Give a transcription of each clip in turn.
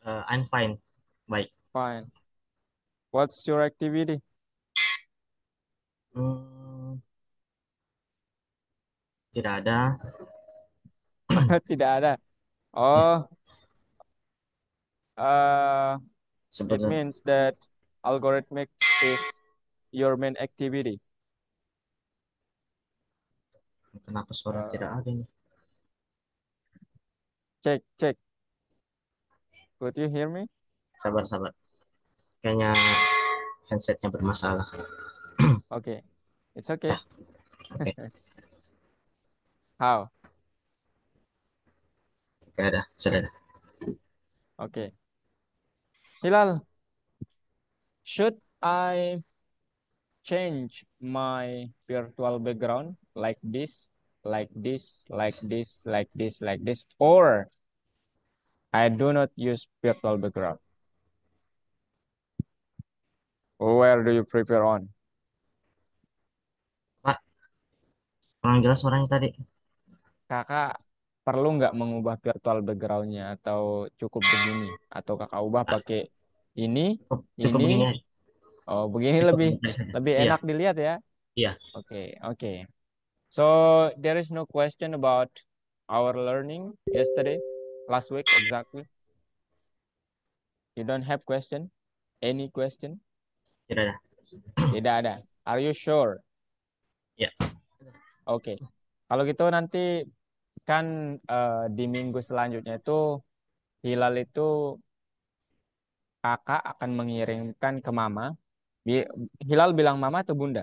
I'm fine. Baik. Fine. What's your activity? Hmm, tidak ada. Tidak ada. Ya, Oh, uh, it sebenarnya means that algorithmics is your main activity. kenapa suara tidak Uh, ada nih? check. Could you hear me? Sabar, sabar. Kayaknya headsetnya bermasalah. Okay. It's Ya, okay. oke. How? Oke, ada. Sudah ada. Okay. Hilal, should I change my virtual background like this, like this, like this, like this, like this, or I do not use virtual background? Where do you prefer on? Pak, kurang jelas suaranya tadi. Kakak perlu nggak mengubah virtual backgroundnya atau cukup begini? Atau kakak ubah Ah, pakai ini, cukup ini, begini aja. oh begini Cukup lebih begini tadi saja. lebih Iya, enak dilihat ya. iya. Oke, oke. So there is no question about our learning yesterday, last week exactly. You don't have question? Any question? Tidak ada. Tidak ada. Are you sure? Ya, Oke. Kalau gitu nanti kan di minggu selanjutnya itu Hilal itu kakak akan mengirimkan ke mama. Bi- Hilal bilang mama atau bunda?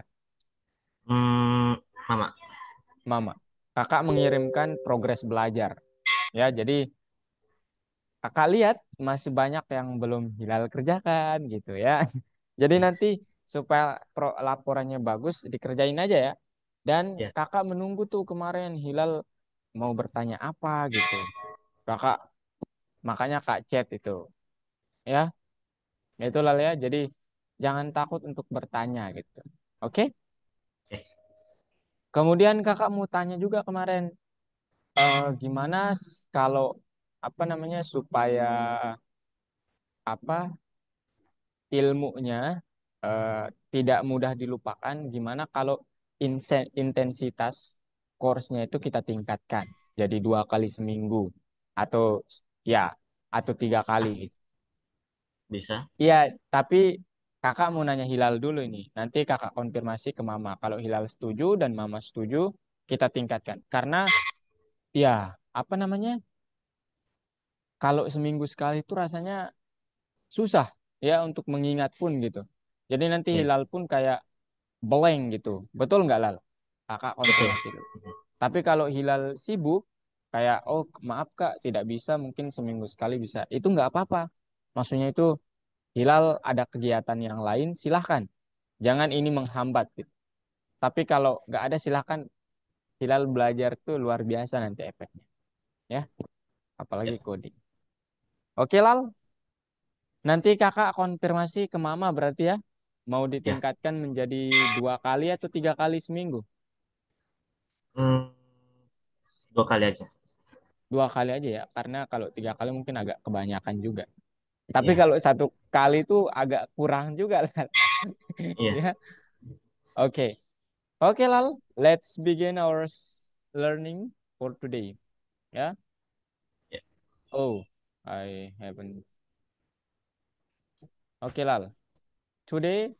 hmm, Mama. Mama. Kakak mengirimkan progres belajar. Ya, jadi kakak lihat masih banyak yang belum Hilal kerjakan gitu ya. Jadi Ya, nanti supaya laporannya bagus dikerjain aja ya. Dan ya, kakak menunggu tuh kemarin Hilal mau bertanya apa gitu. Kakak makanya kak chat itu ya. Itu lah ya. Jadi jangan takut untuk bertanya gitu. Oke? oke. Kemudian kakak mau tanya juga kemarin, gimana kalau apa namanya supaya apa ilmunya eh, tidak mudah dilupakan? Gimana kalau intensitas course-nya itu kita tingkatkan jadi 2 kali seminggu atau ya atau 3 kali gitu. Bisa. Iya, tapi kakak mau nanya Hilal dulu ini. Nanti kakak konfirmasi ke mama. Kalau Hilal setuju dan mama setuju, kita tingkatkan. Karena ya apa namanya? Kalau seminggu sekali itu rasanya susah ya untuk mengingat pun gitu. Jadi nanti Ya, Hilal pun kayak blank gitu. Betul nggak Lal? Kakak betul. konfirmasi dulu. Tapi kalau Hilal sibuk, kayak oh maaf Kak tidak bisa mungkin seminggu sekali bisa. Itu nggak apa-apa. Maksudnya itu Hilal ada kegiatan yang lain silahkan. Jangan ini menghambat gitu. Tapi kalau nggak ada silahkan Hilal belajar tuh luar biasa nanti efeknya. Ya, Ya, apalagi coding. Oke Lal, nanti kakak konfirmasi ke mama berarti ya. Mau ya. ditingkatkan menjadi 2 kali atau 3 kali seminggu? Hmm, 2 kali aja. 2 kali aja ya, karena kalau 3 kali mungkin agak kebanyakan juga. Tapi Iya, kalau 1 kali itu agak kurang juga Lal. iya, Ya, oke. Oke Lal, let's begin our learning for today. Ya. iya. Oh, I haven't. Oke Lal, today.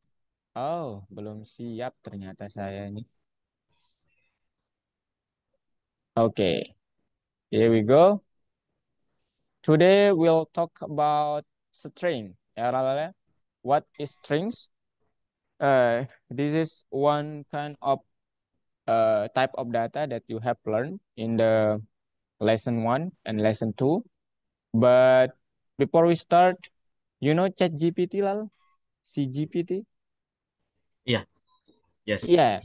Oh, belum siap ternyata saya ini. Oke, here we go. Today we'll talk about string. Ya, Lal, ya. What is strings? This is one kind of type of data that you have learned in the lesson 1 and lesson 2. But before we start, you know ChatGPT, Lal? CGPT? Iya, yes. Yeah,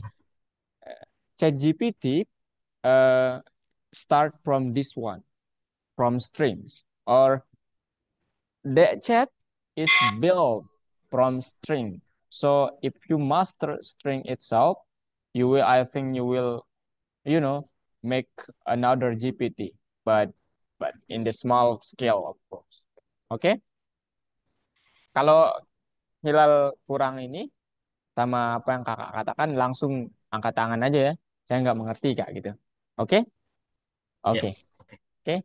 ChatGPT uh, start from this one, from strings, or the chat is built from string. So if you master string itself, you will, I think you will, you know, make another GPT, but in the small scale, of course. Okay. Kalau Hilal kurang ini sama apa yang kakak katakan, langsung angkat tangan aja ya. Saya nggak mengerti kak gitu. Oke? Ya. Oke. Oke. Oke.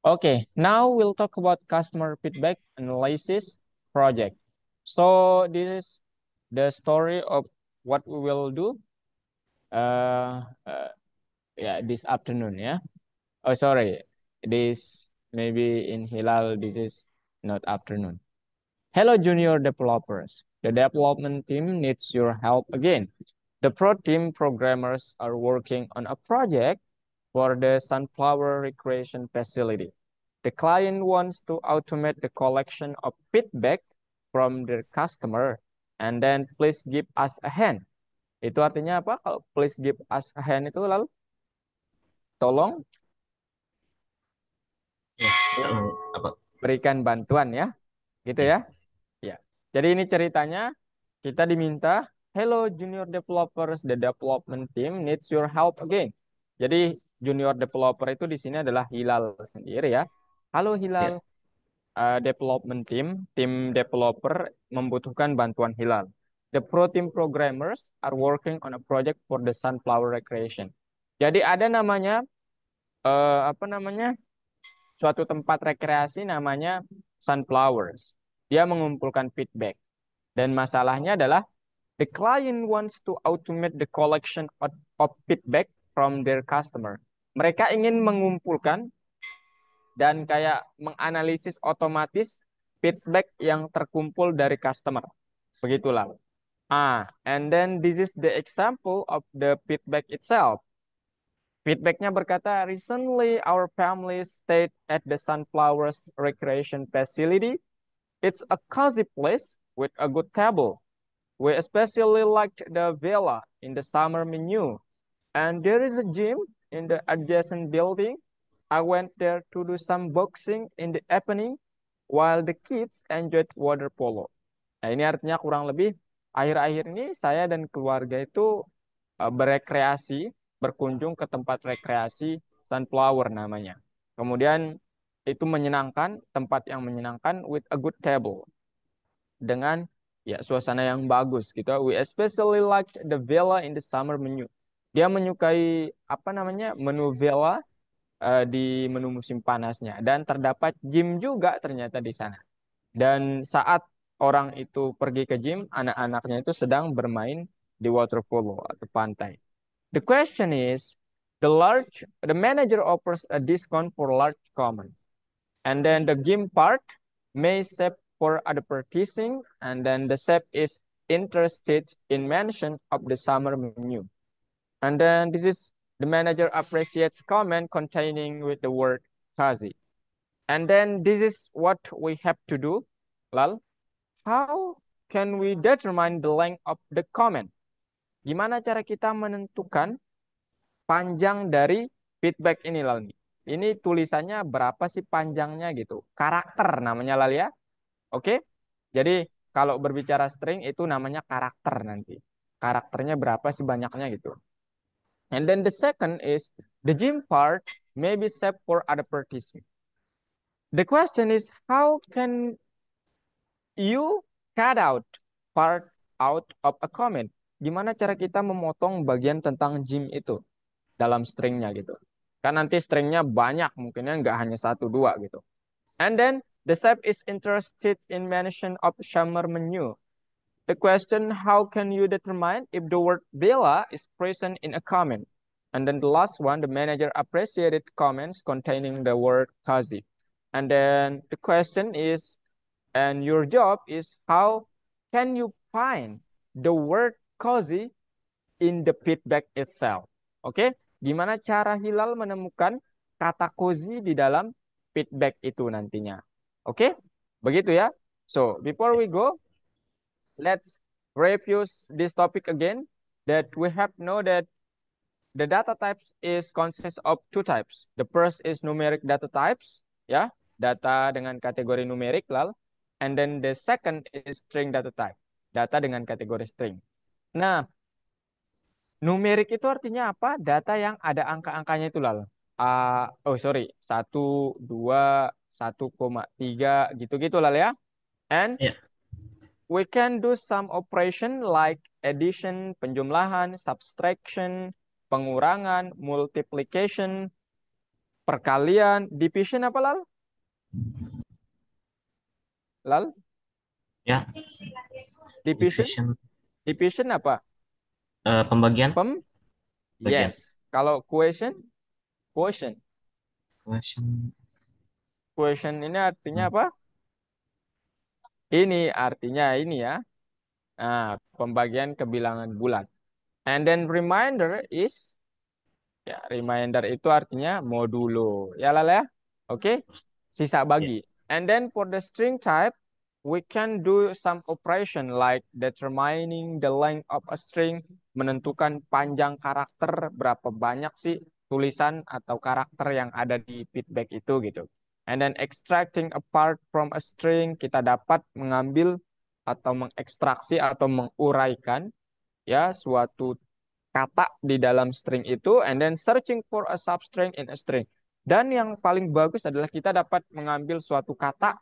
Okay, now we'll talk about customer feedback analysis project. So this is the story of what we will do yeah, this afternoon, yeah. Oh, sorry. This maybe in Hilal this is not afternoon. Hello, junior developers. The development team needs your help again. The pro team programmers are working on a project for the sunflower recreation facility. The client wants to automate the collection of feedback from their customer and then please give us a hand. Itu artinya apa? Kalau please give us a hand itu lalu tolong Ya. Apa? berikan bantuan ya. Gitu Ya. ya. Ya. Jadi ini ceritanya kita diminta, hello junior developers, the development team needs your help again. Jadi junior developer itu di sini adalah Hilal sendiri ya. Halo Hilal, Ya. development team, tim developer membutuhkan bantuan Hilal. The pro team programmers are working on a project for the sunflower recreation. Jadi ada namanya apa namanya suatu tempat rekreasi namanya sunflowers. Dia mengumpulkan feedback. Dan masalahnya adalah the client wants to automate the collection of feedback from their customer. Mereka ingin mengumpulkan dan kayak menganalisis otomatis feedback yang terkumpul dari customer. Begitulah. And then this is the example of the feedback itself. Feedbacknya berkata, recently our family stayed at the Sunflowers Recreation Facility. It's a cozy place with a good table. We especially liked the villa in the summer menu. And there is a gym in the adjacent building. I went there to do some boxing in the evening while the kids enjoyed water polo. Nah, ini artinya kurang lebih akhir-akhir ini saya dan keluarga itu berekreasi, berkunjung ke tempat rekreasi Sunflower namanya. Kemudian itu menyenangkan, tempat yang menyenangkan with a good table dengan ya suasana yang bagus gitu. We especially like the villa in the summer menu. Dia menyukai apa namanya menu villa di menu musim panasnya dan terdapat gym juga ternyata di sana. Dan saat orang itu pergi ke gym, anak-anaknya itu sedang bermain di water polo atau pantai. The question is, the manager offers a discount for large common. And then the game part may save for advertising, and then the chef is interested in mention of the summer menu. And then this is the manager appreciates comment containing with the word kazi. And then this is what we have to do. Lal, how can we determine the length of the comment? Gimana cara kita menentukan panjang dari feedback ini Lal? Ini tulisannya berapa sih panjangnya gitu. Karakter namanya Lal ya. Oke. Jadi kalau berbicara string itu namanya karakter nanti. Karakternya berapa sih banyaknya gitu. And then the second is the gym part may be set for advertising. The question is how can you cut out part out of a comment? Gimana cara kita memotong bagian tentang gym itu dalam stringnya gitu. Kan nanti stringnya banyak, mungkinnya nggak hanya satu dua gitu. And then the step is interested in mention of summer menu. The question, how can you determine if the word villa is present in a comment? And then the last one, the manager appreciated comments containing the word cozy. And then the question is, and your job is how can you find the word cozy in the feedback itself? Oke, okay? Gimana cara Hilal menemukan kata cozy di dalam feedback itu nantinya? Oke, okay? Begitu ya. So, before Ya. we go, let's review this topic again. That we have know that the data types is consists of two types. The first is numeric data types, ya, data dengan kategori numerik lal. And then the second is string data type, data dengan kategori string. Nah, numerik itu artinya apa? Data yang ada angka-angkanya itu lal. Oh sorry, 1, 2, 1,3 gitu-gitu lal ya. And Ya. we can do some operation like addition, penjumlahan, subtraction, pengurangan, multiplication, perkalian, division apa Lal? Lal? Ya. Division? Division. Division apa? Pembagian. Pem? Bagian. Yes. Kalau quotient? Quotient. Question. Quotient ini artinya apa? Ini artinya ini ya. Nah, pembagian kebilangan bulat. And then reminder is, ya, reminder itu artinya modulo. Ya Lala ya? Oke. Sisa Ya. bagi. And then for the string type, we can do some operation like determining the length of a string, menentukan panjang karakter, berapa banyak sih tulisan atau karakter yang ada di feedback itu gitu. And then extracting a part from a string, kita dapat mengambil atau mengekstraksi atau menguraikan ya suatu kata di dalam string itu, and then searching for a substring in a string. Dan yang paling bagus adalah kita dapat mengambil suatu kata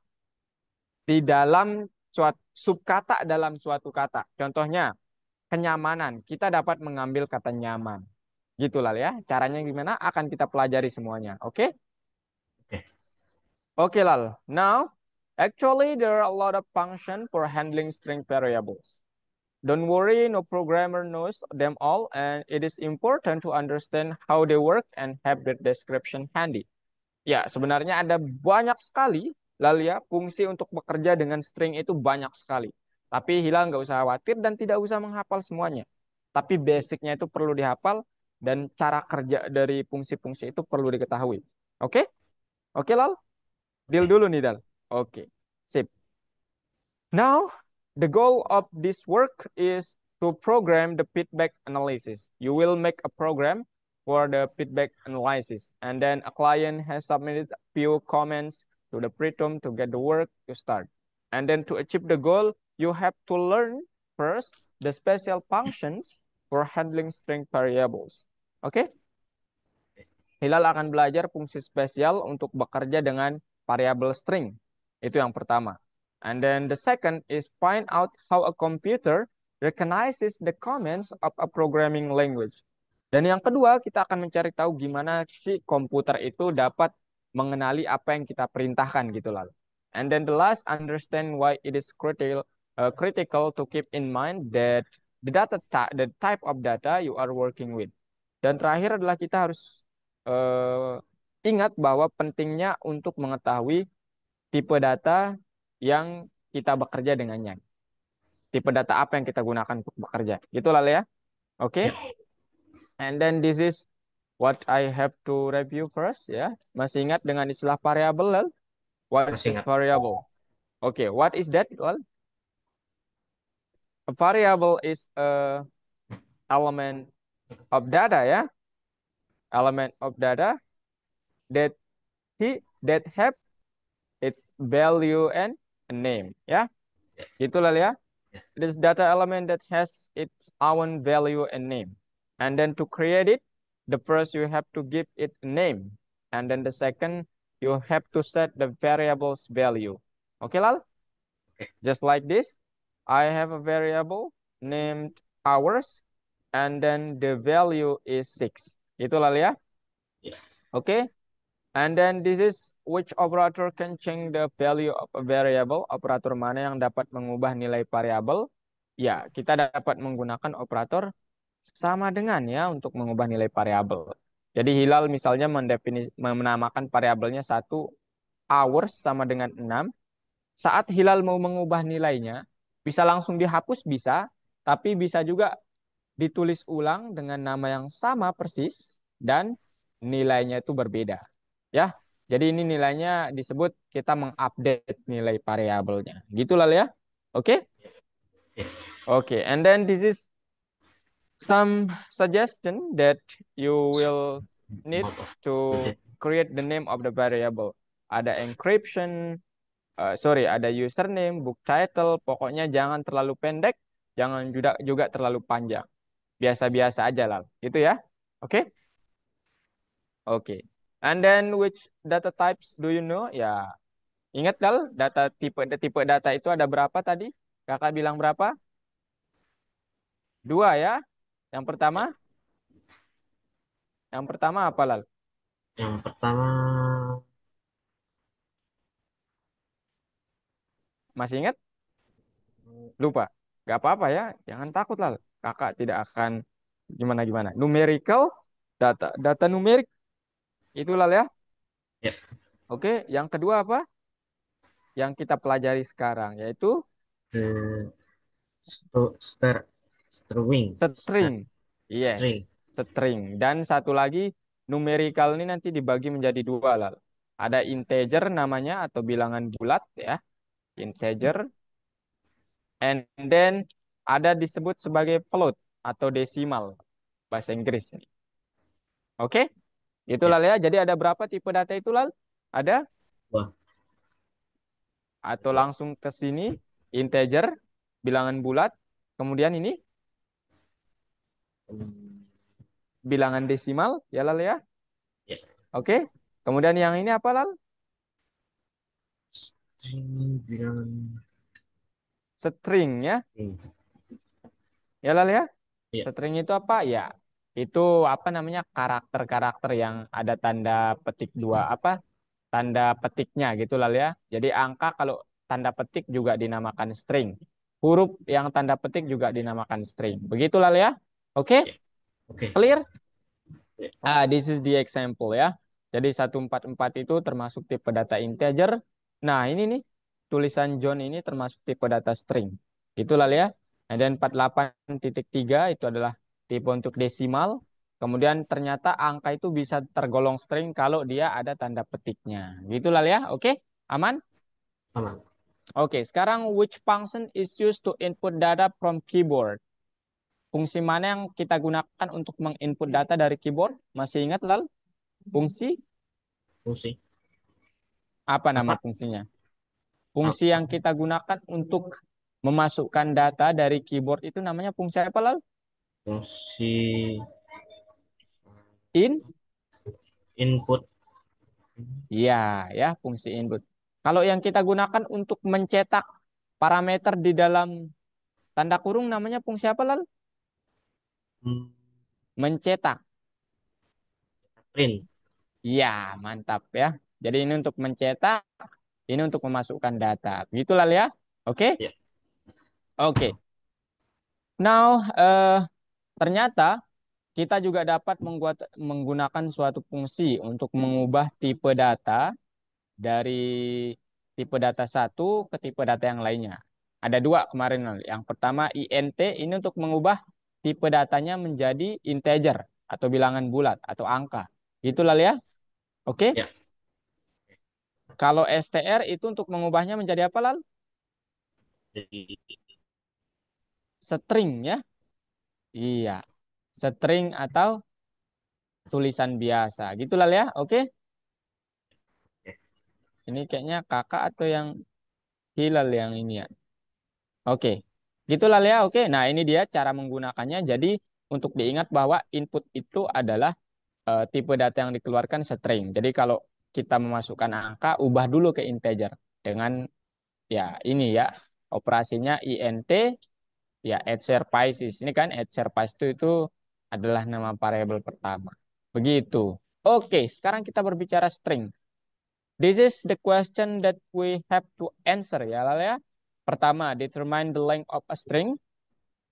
di dalam suatu subkata dalam suatu kata. Contohnya kenyamanan, kita dapat mengambil kata nyaman. Gitu lah ya. Caranya gimana? Akan kita pelajari semuanya. Oke? Oke. Oke Lal. Now, actually there are a lot of function for handling string variables. Don't worry, no programmer knows them all, and it is important to understand how they work and have the description handy. Ya, sebenarnya ada banyak sekali, lalu ya, fungsi untuk bekerja dengan string itu banyak sekali. Tapi Hilal nggak usah khawatir dan tidak usah menghafal semuanya. Tapi basicnya itu perlu dihafal dan cara kerja dari fungsi-fungsi itu perlu diketahui. Oke? Oke, Lal? Deal Oke. dulu nih, Dal. Oke. Sip. Now, the goal of this work is to program the feedback analysis. You will make a program for the feedback analysis, and then a client has submitted a few comments to the Pretom to get the work to start. And then to achieve the goal, you have to learn first the special functions for handling string variables. Oke? Hilal akan belajar fungsi spesial untuk bekerja dengan variabel string. Itu yang pertama. And then the second is find out how a computer recognizes the comments of a programming language. Dan yang kedua, kita akan mencari tahu gimana si komputer itu dapat mengenali apa yang kita perintahkan gitu lalu. And then the last, understand why it is critical to keep in mind that the type of data you are working with. Dan terakhir adalah kita harus eh, ingat bahwa pentingnya untuk mengetahui tipe data yang kita bekerja dengannya. Tipe data apa yang kita gunakan untuk bekerja. Gitu lah ya. Oke. Ya. And then this is what I have to review first ya. Masih ingat dengan istilah variable Lal? What Masih is ingat. variable? Oke, what is that Lal? A variable is a element of data ya. Element of data that that have its value and a name ya. Ya. Itulah ya. Ya. It is data element that has its own value and name. And then to create it, the first you have to give it a name. And then the second, you have to set the variable's value. Okay, Lal? Oke. Just like this, I have a variable named hours, and then the value is 6. Itulah ya. Ya. Okay. And then this is which operator can change the value of a variable. Operator mana yang dapat mengubah nilai variabel? Ya, kita dapat menggunakan operator sama dengan ya untuk mengubah nilai variabel. Jadi Hilal misalnya menamakan variabelnya 1 hours sama dengan 6. Saat Hilal mau mengubah nilainya, bisa langsung dihapus bisa, tapi bisa juga ditulis ulang dengan nama yang sama persis dan nilainya itu berbeda. Ya. Jadi ini nilainya disebut kita mengupdate nilai variabelnya. Gitulah ya. Oke? Ya. Oke, and then this is some suggestion that you will need Amount of to student. create the name of the variable. Ada encryption, ada username, book title, pokoknya jangan terlalu pendek, jangan juga terlalu panjang. Biasa-biasa aja lah, gitu ya. Oke? Oke. And then which data types do you know? Ya, Ingat Dal, tipe data itu ada berapa tadi? Kakak bilang berapa? Dua ya. Yang pertama, Ya. apa Lal? Yang pertama, Masih ingat? Lupa. Gak apa-apa ya. Jangan takut Lal. Kakak tidak akan gimana-gimana. Numerical, data numerik. Itu Lal ya. ya, Oke, yang kedua apa? Yang kita pelajari sekarang yaitu the string, string. string. Yes, string. Dan satu lagi numerical ini nanti dibagi menjadi dua Lal. Ada integer namanya atau bilangan bulat ya. Integer. And then ada disebut sebagai float atau desimal bahasa Inggris. Oke, itu Ya, Lal ya. Jadi ada berapa tipe data itu Lal? Ada wah, atau dua. langsung ke sini integer, bilangan bulat, kemudian ini Hmm, bilangan desimal ya Lal ya. ya, Oke. Kemudian yang ini apa Lal? string bilangan. String ya. Hmm, Ya Lal ya. ya, String itu apa? Ya, itu apa namanya karakter-karakter yang ada tanda petik dua apa? Tanda petiknya gitu Lal ya. Jadi angka kalau tanda petik juga dinamakan string. Huruf yang tanda petik juga dinamakan string. Begitu Lal ya. Oke, ya. Oke. clear? Ya, This is the example ya. Jadi 144 itu termasuk tipe data integer. Nah, ini nih tulisan John ini termasuk tipe data string. Itulah ya. And then 48.3 itu adalah tipe untuk desimal. Kemudian ternyata angka itu bisa tergolong string kalau dia ada tanda petiknya. Gitulah ya. Oke, aman? aman. Oke, sekarang which function is used to input data from keyboard? Fungsi mana yang kita gunakan untuk menginput data dari keyboard? Masih ingat, Lal? Fungsi Fungsi apa nama apa? fungsinya? Ah, Fungsi yang kita gunakan untuk memasukkan data dari keyboard itu namanya fungsi apa Lal? fungsi In? input. Iya, ya, fungsi input. Kalau yang kita gunakan untuk mencetak parameter di dalam tanda kurung namanya fungsi apa Lal? Hmm, Mencetak. print. Iya, mantap ya. Jadi ini untuk mencetak, ini untuk memasukkan data. Begitu Lal ya. Oke? Ya, Oke. Now, ternyata kita juga dapat menggunakan suatu fungsi untuk mengubah tipe data dari tipe data satu ke tipe data yang lainnya. Ada dua kemarin. Yang pertama int ini untuk mengubah tipe datanya menjadi integer atau bilangan bulat atau angka. Itulah ya. Oke. ya. Kalau str itu untuk mengubahnya menjadi apa Lal? Jadi, String ya. Iya. String atau tulisan biasa. Gitulah ya. Oke. ya, Ini kayaknya kakak atau yang Hilal yang ini ya. Oke, gitulah ya. Oke, nah ini dia cara menggunakannya. Jadi untuk diingat bahwa input itu adalah tipe data yang dikeluarkan string. Jadi kalau kita memasukkan angka, ubah dulu ke integer dengan ya ini ya operasinya int ya @serpaisis. Ini kan @serpais itu adalah nama variabel pertama. Begitu. Oke, sekarang kita berbicara string. This is the question that we have to answer ya Lal ya. Pertama, determine the length of a string.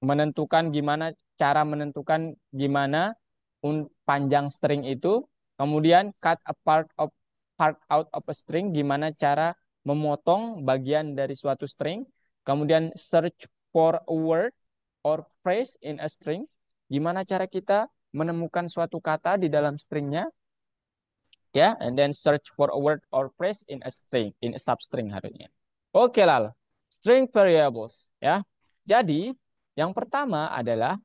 Menentukan gimana cara menentukan gimana panjang string itu. Kemudian cut a part out of a string, gimana cara memotong bagian dari suatu string. Kemudian search for a word or phrase in a string. Gimana cara kita menemukan suatu kata di dalam stringnya ya, and then search for a word or phrase in a string, in a substring harusnya. Oke Lal, string variables ya. Jadi yang pertama adalah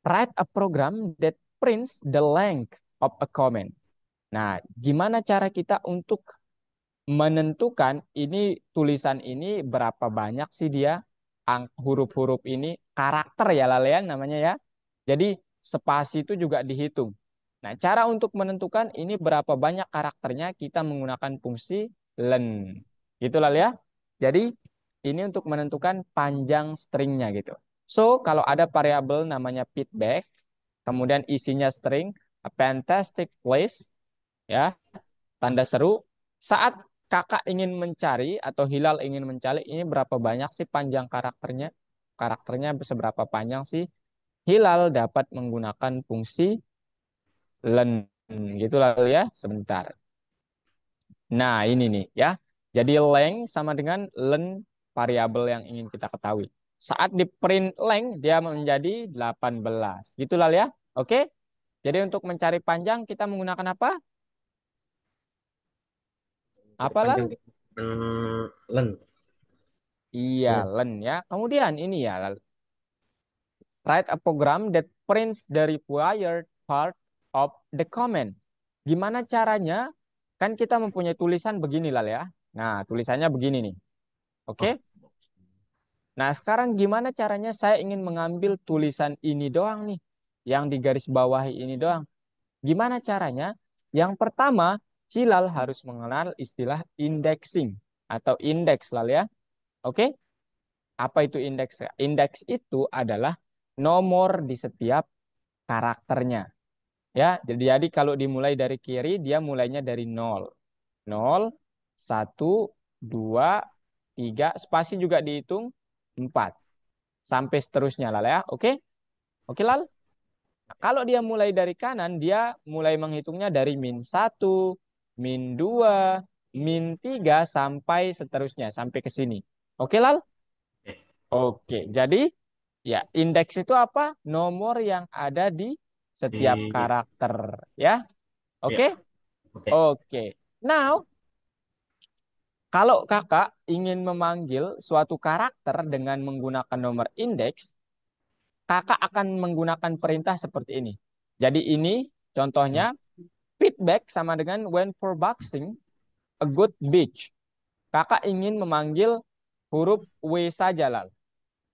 write a program that prints the length of a comment. Nah, gimana cara kita untuk menentukan ini tulisan ini berapa banyak sih dia huruf-huruf ini karakter ya Lalean namanya ya. Jadi spasi itu juga dihitung. Nah, cara untuk menentukan ini berapa banyak karakternya kita menggunakan fungsi len. Gitulah ya. Jadi ini untuk menentukan panjang stringnya gitu. So, kalau ada variabel namanya feedback, kemudian isinya string, a fantastic place, ya, tanda seru. Saat kakak ingin mencari atau Hilal ingin mencari ini berapa banyak sih panjang karakternya? Karakternya seberapa panjang sih? Hilal dapat menggunakan fungsi len. Gitu lalu ya, sebentar. Nah, ini nih ya. Jadi length sama dengan len variabel yang ingin kita ketahui. Saat di print length dia menjadi 18. Gitu lah ya. Oke? Jadi untuk mencari panjang kita menggunakan apa? Cari Apa panjang Lal? len. Iya, Len. len ya. Kemudian ini ya, Lal. Write a program that prints the required part of the comment. Gimana caranya? Kan kita mempunyai tulisan begini Lal ya. Nah, tulisannya begini nih. Oke? Oh, Nah, sekarang gimana caranya saya ingin mengambil tulisan ini doang nih, yang di garis bawahi ini doang. Gimana caranya? Yang pertama, Hilal harus mengenal istilah indexing atau indeks lah ya. Oke? Apa itu indeks? Indeks itu adalah nomor di setiap karakternya. Ya, jadi kalau dimulai dari kiri, dia mulainya dari nol. Nol, satu, dua, tiga, spasi juga dihitung, 4 sampai seterusnya Lal ya. Oke? Oke Lal? Nah, kalau dia mulai dari kanan, dia mulai menghitungnya dari -1, -2, -3 sampai seterusnya, sampai ke sini. Oke Lal? oke. Oke, jadi ya indeks itu apa? Nomor yang ada di setiap Di karakter. Ya, ya, oke? oke. Oke. Now, kalau kakak ingin memanggil suatu karakter dengan menggunakan nomor indeks, kakak akan menggunakan perintah seperti ini. Jadi ini Hmm. contohnya feedback sama dengan when for boxing a good beach. Kakak ingin memanggil huruf W saja Lal.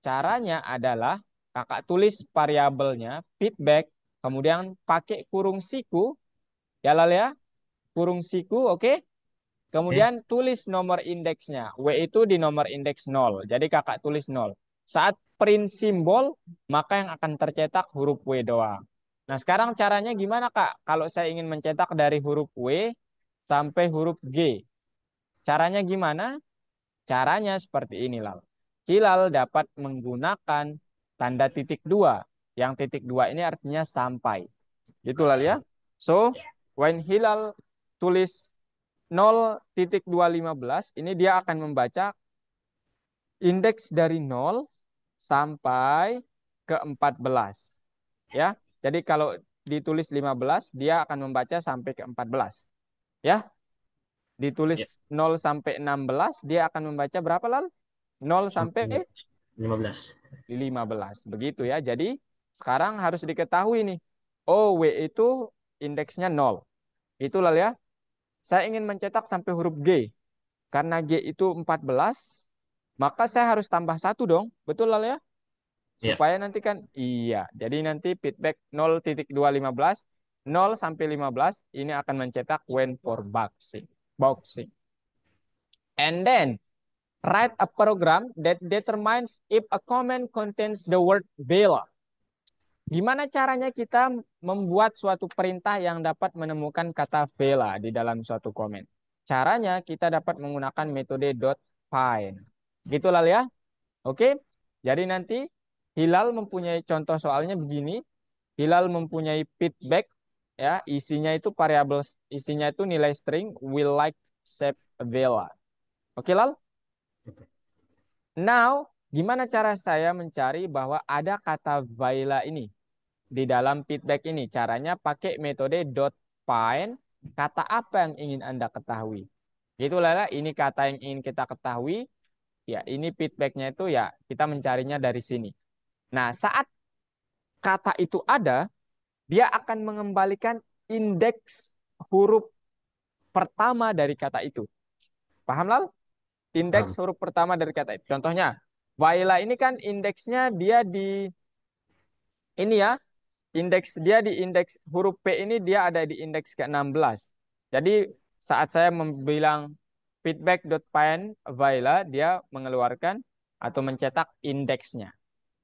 Caranya adalah kakak tulis variabelnya feedback, kemudian pakai kurung siku, ya Lal ya, kurung siku, oke? Okay? Oke. Kemudian tulis nomor indeksnya. W itu di nomor indeks 0. Jadi kakak tulis 0. Saat print simbol, maka yang akan tercetak huruf W doang. Nah sekarang caranya gimana Kak? Kalau saya ingin mencetak dari huruf W sampai huruf G. Caranya gimana? Caranya seperti ini Lal. Hilal dapat menggunakan tanda titik dua. Yang titik dua ini artinya sampai. Gitu Lal ya. So, Ya. when Hilal tulis 0.215 ini dia akan membaca indeks dari 0 sampai ke 14. Ya. Jadi kalau ditulis 15 dia akan membaca sampai ke 14. Ya. Ya. Ditulis 0 sampai 16 dia akan membaca berapa Lal? 0 Sampai sampai 15. 15. Begitu ya. Jadi sekarang harus diketahui nih. Oh, W itu indeksnya 0. Itu Lal ya. Saya ingin mencetak sampai huruf G. Karena G itu 14, maka saya harus tambah satu dong. Betul lah ya? Ya. Supaya nanti kan, iya. Jadi nanti feedback 0.215, 0 sampai 15, ini akan mencetak when for boxing. Boxing. And then, write a program that determines if a comment contains the word Bella. Gimana caranya kita membuat suatu perintah yang dapat menemukan kata Bella di dalam suatu komen? Caranya kita dapat menggunakan metode .find. Gitu lah ya. Oke. Jadi nanti Hilal mempunyai contoh soalnya begini. Hilal mempunyai feedback ya, isinya itu variabel, isinya itu nilai string will like shape Bella. Oke, Lal? Now, gimana cara saya mencari bahwa ada kata Bella ini di dalam feedback ini? Caranya pakai metode .find kata apa yang ingin Anda ketahui. Itulah ini kata yang ingin kita ketahui. Ya, ini feedbacknya itu ya kita mencarinya dari sini. Nah, saat kata itu ada, dia akan mengembalikan indeks huruf pertama dari kata itu. Paham Lal? Indeks Paham. huruf pertama dari kata itu. Contohnya, Vaila ini kan indeksnya dia di ini ya, indeks dia di indeks huruf P ini dia ada di indeks ke-16. Jadi saat saya bilang feedback.find Vaila dia mengeluarkan atau mencetak indeksnya.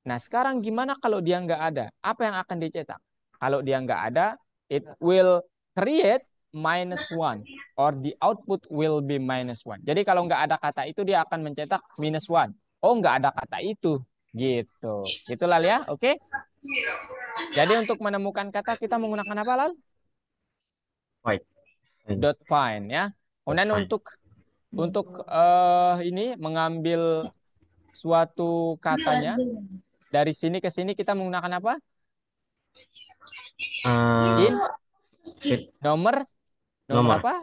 Nah, sekarang gimana kalau dia nggak ada? Apa yang akan dicetak? Kalau dia nggak ada, it will create -1 or the output will be -1. Jadi kalau nggak ada kata itu dia akan mencetak -1. Oh, nggak ada kata itu. Gitu. Itulah ya, oke? Jadi untuk menemukan kata kita menggunakan apa, Lal? Find. Dot find ya. Kemudian Find. untuk ini mengambil suatu katanya dari sini ke sini kita menggunakan apa? In nomor Nomor. apa?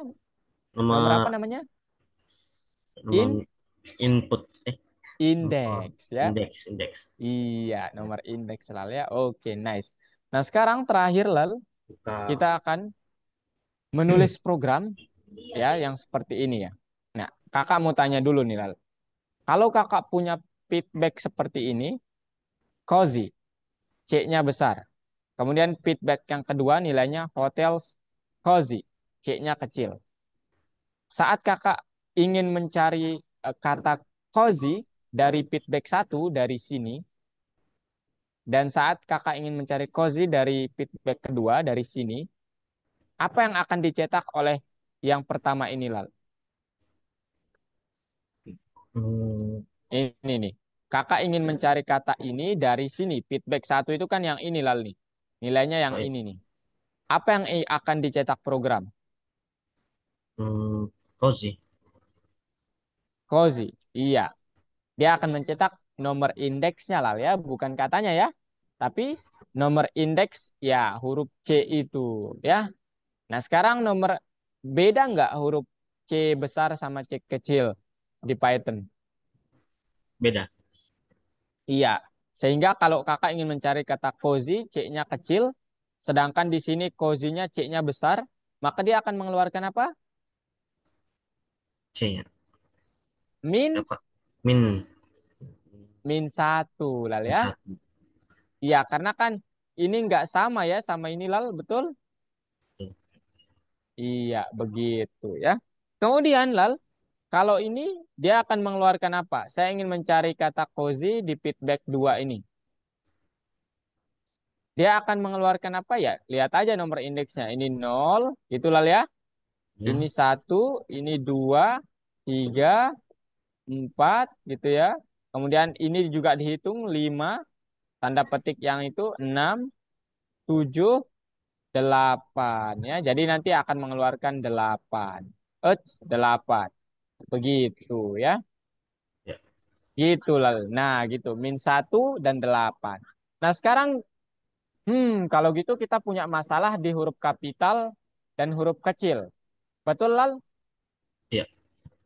Nomor apa namanya? In Nomor input. indeks ya. Indeks. Iya, nomor indeks selalu ya. Oke, nice. Nah, sekarang terakhir Lal, Buka. kita akan menulis program ya yang seperti ini ya. Nah, kakak mau tanya dulu nih Lal. Kalau kakak punya feedback seperti ini, cozy, C-nya besar. Kemudian feedback yang kedua nilainya hotels cozy, C-nya kecil. Saat kakak ingin mencari kata cozy dari feedback satu dari sini, dan saat kakak ingin mencari cozy dari feedback kedua dari sini, apa yang akan dicetak oleh yang pertama ini, Lal? Ini nih. Kakak ingin mencari kata ini dari sini. Feedback satu itu kan yang ini, Lal nih. Nilainya yang ini nih. Apa yang akan dicetak program? Cozy. Cozy. Iya. Dia akan mencetak nomor indeksnya lah ya, bukan katanya ya. Tapi nomor indeks ya huruf C itu ya. Nah sekarang beda nggak huruf C besar sama C kecil di Python? Beda. Iya. Sehingga kalau kakak ingin mencari kata cozy, C-nya kecil, sedangkan di sini cozy-nya C-nya besar, maka dia akan mengeluarkan apa? C-nya. Min Apa? Min. min satu lal Min ya. satu. Iya, karena kan ini nggak sama ya sama ini lal, betul? Iya, begitu ya. Kemudian lal, kalau ini dia akan mengeluarkan apa? Saya ingin mencari kata cozy di feedback 2 ini. Dia akan mengeluarkan apa ya? Lihat aja nomor indeksnya. Ini 0, itu lal ya. Ya. Ini 1, ini 2, 3, 4 gitu ya. Kemudian ini juga dihitung 5, tanda petik yang itu 6, 7, 8 ya. Jadi nanti akan mengeluarkan 8. 8. Begitu ya. Ya. Gitu lalu. Nah, gitu. -1 dan 8. Nah, sekarang kalau gitu kita punya masalah di huruf kapital dan huruf kecil. Betul, Lal? Ya.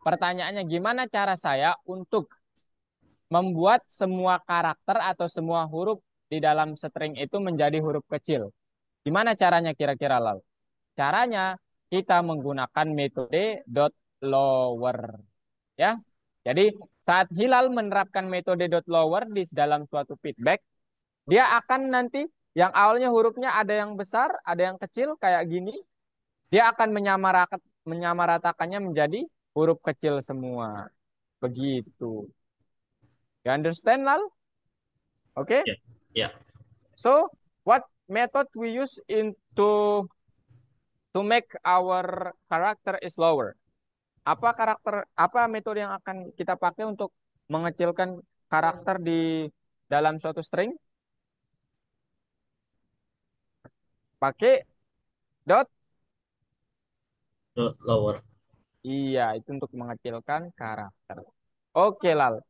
Pertanyaannya gimana cara saya untuk membuat semua karakter atau semua huruf di dalam string itu menjadi huruf kecil? Gimana caranya kira-kira, Lal? Caranya kita menggunakan metode dot lower. Ya. Jadi saat Hilal menerapkan metode dot lower di dalam suatu feedback, dia akan nanti yang awalnya hurufnya ada yang besar, ada yang kecil kayak gini, dia akan menyamaratakannya menjadi huruf kecil semua. Begitu. You understand, Lal? Oke? Okay? Ya. Ya. So, what method we use to make our character is lower? Apa metode yang akan kita pakai untuk mengecilkan karakter di dalam suatu string? Pakai dot. Lower. Iya, itu untuk mengecilkan karakter. Oke, Lal.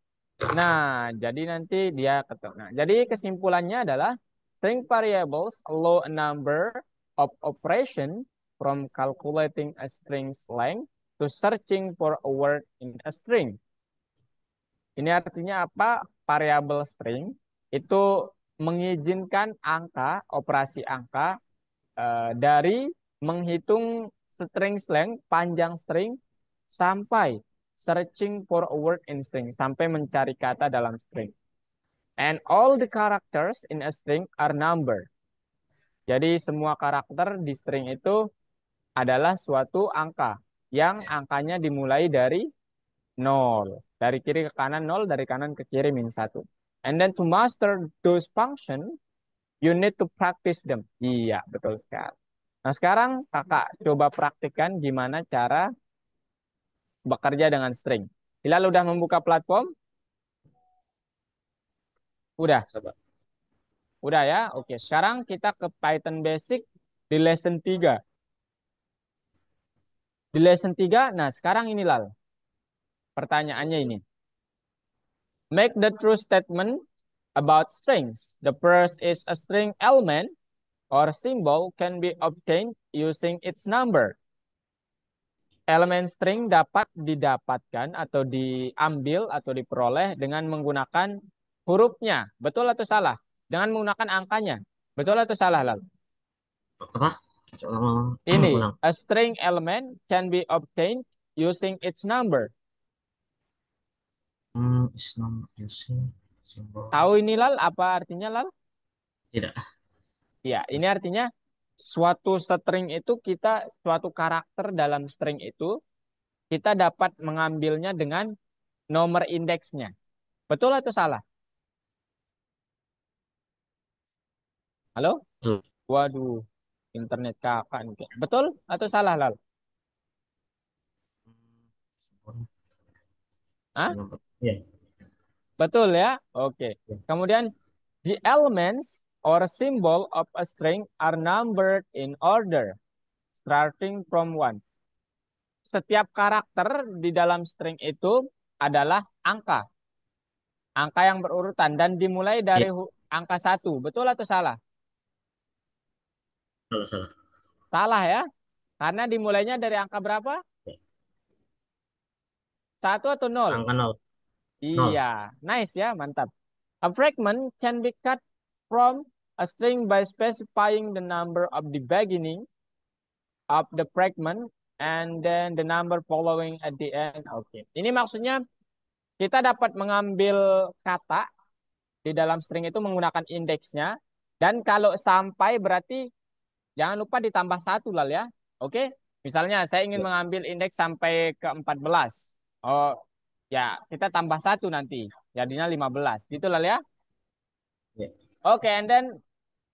Nah, jadi nanti dia ketemu. Nah, jadi kesimpulannya adalah string variables allow a number of operation from calculating a string's length to searching for a word in a string. Ini artinya apa? Variabel string itu mengizinkan angka, operasi angka dari menghitung string length, panjang string, sampai searching for a word in string, sampai mencari kata dalam string. And all the characters in a string are numbered. Jadi semua karakter di string itu adalah suatu angka. yang angkanya dimulai dari nol. Dari kiri ke kanan nol, dari kanan ke kiri -1. And then to master those function, you need to practice them. Iya, betul sekali. Nah, sekarang kakak coba praktikkan gimana cara bekerja dengan string. Hilal udah membuka platform? Udah, Coba. udah ya. Oke, sekarang kita ke Python Basic di lesson 3. Di lesson 3, nah sekarang ini Lal. Pertanyaannya ini. Make the true statement about strings. The first is a string element or symbol can be obtained using its number. Elemen string dapat didapatkan atau diambil atau diperoleh dengan menggunakan hurufnya. Betul atau salah? Dengan menggunakan angkanya. Betul atau salah, Lal? Apa? Coba Ini, ulang. a string element can be obtained using its number. Is not using symbol. Tahu ini, Lal? Apa artinya, Lal? Tidak. Ya, ini artinya suatu string itu suatu karakter dalam string itu, kita dapat mengambilnya dengan nomor indeksnya. Betul atau salah? Halo? Tuh. Waduh, internet kakak nih. Betul atau salah, Lal? Hah? Symbol. Ya. Betul ya? Oke. Ya. Kemudian, the elements or symbol of a string are numbered in order, starting from one. Setiap karakter di dalam string itu adalah angka. Angka yang berurutan dan dimulai Ya. dari angka 1. Betul atau salah? Salah, salah. Salah ya. Karena dimulainya dari angka berapa? Ya. 1 atau 0? Angka nol. Nol. Iya. Nice ya, mantap. A fragment can be cut from a string by specifying the number of the beginning of the fragment and then the number following at the end. Oke. Ini maksudnya kita dapat mengambil kata di dalam string itu menggunakan indeksnya. Dan kalau sampai berarti jangan lupa ditambah 1 Lal ya. Oke. Misalnya saya ingin Ya. mengambil indeks sampai ke 14. Oh ya, kita tambah 1 nanti. Jadinya 15. Gitu Lal ya. Ya. Oke, and then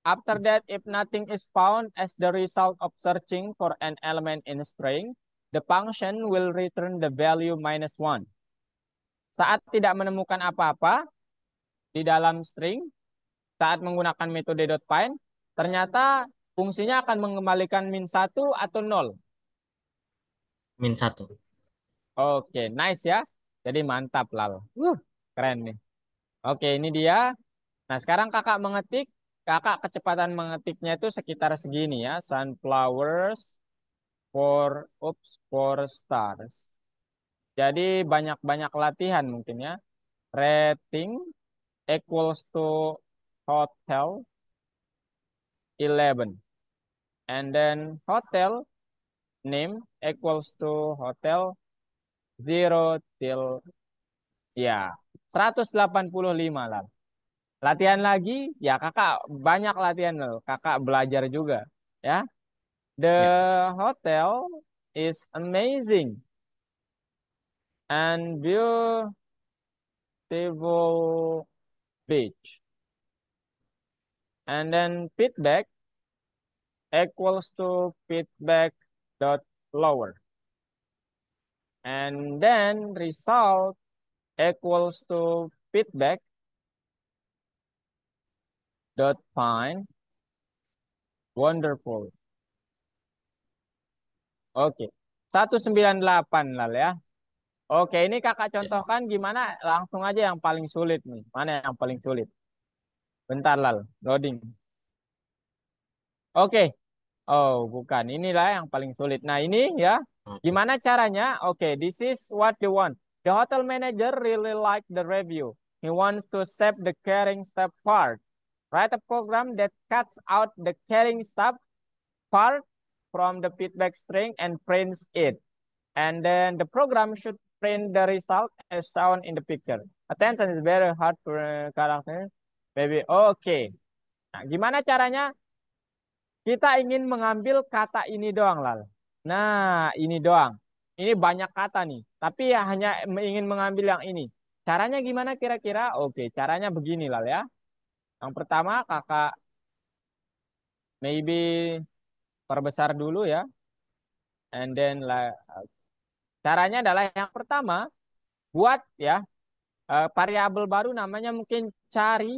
after that, if nothing is found as the result of searching for an element in a string, the function will return the value -1. Saat tidak menemukan apa-apa di dalam string, saat menggunakan metode .find, ternyata fungsinya akan mengembalikan -1 atau 0. -1. Oke, nice ya. Jadi mantap, Lal. Keren nih. Oke, ini dia. Nah, sekarang kakak kecepatan mengetiknya itu sekitar segini ya. Sunflowers for stars. Jadi banyak-banyak latihan mungkin ya. Rating equals to hotel 11. And then hotel name equals to hotel 0 till ya 185 lah. Latihan lagi, ya kakak banyak latihan loh. Kakak belajar juga ya. The Ya. hotel is amazing and beautiful beach. And then feedback equals to feedback dot lower. And then result equals to feedback dot find wonderful. Oke. 198 lah ya. Oke, ini kakak Ya. contohkan gimana langsung aja yang paling sulit nih. Mana yang paling sulit? Bentar Lal, loading. Oke. Oh, bukan. Inilah yang paling sulit. Nah, ini ya. Oke. Gimana caranya? Oke, this is what they want. The hotel manager really like the review. He wants to save the caring staff part. Write a program that cuts out the caring staff part from the feedback string and prints it. And then the program should print the result as shown in the picture. Attention is very hard for character. Maybe okay. Nah, gimana caranya? Kita ingin mengambil kata ini doang, Lal. Nah, ini doang. Ini banyak kata nih, tapi ya hanya ingin mengambil yang ini. Caranya gimana kira-kira? Oke, caranya begini lah ya. Yang pertama kakak maybe perbesar dulu ya, and then lah caranya adalah yang pertama buat ya variabel baru namanya mungkin cari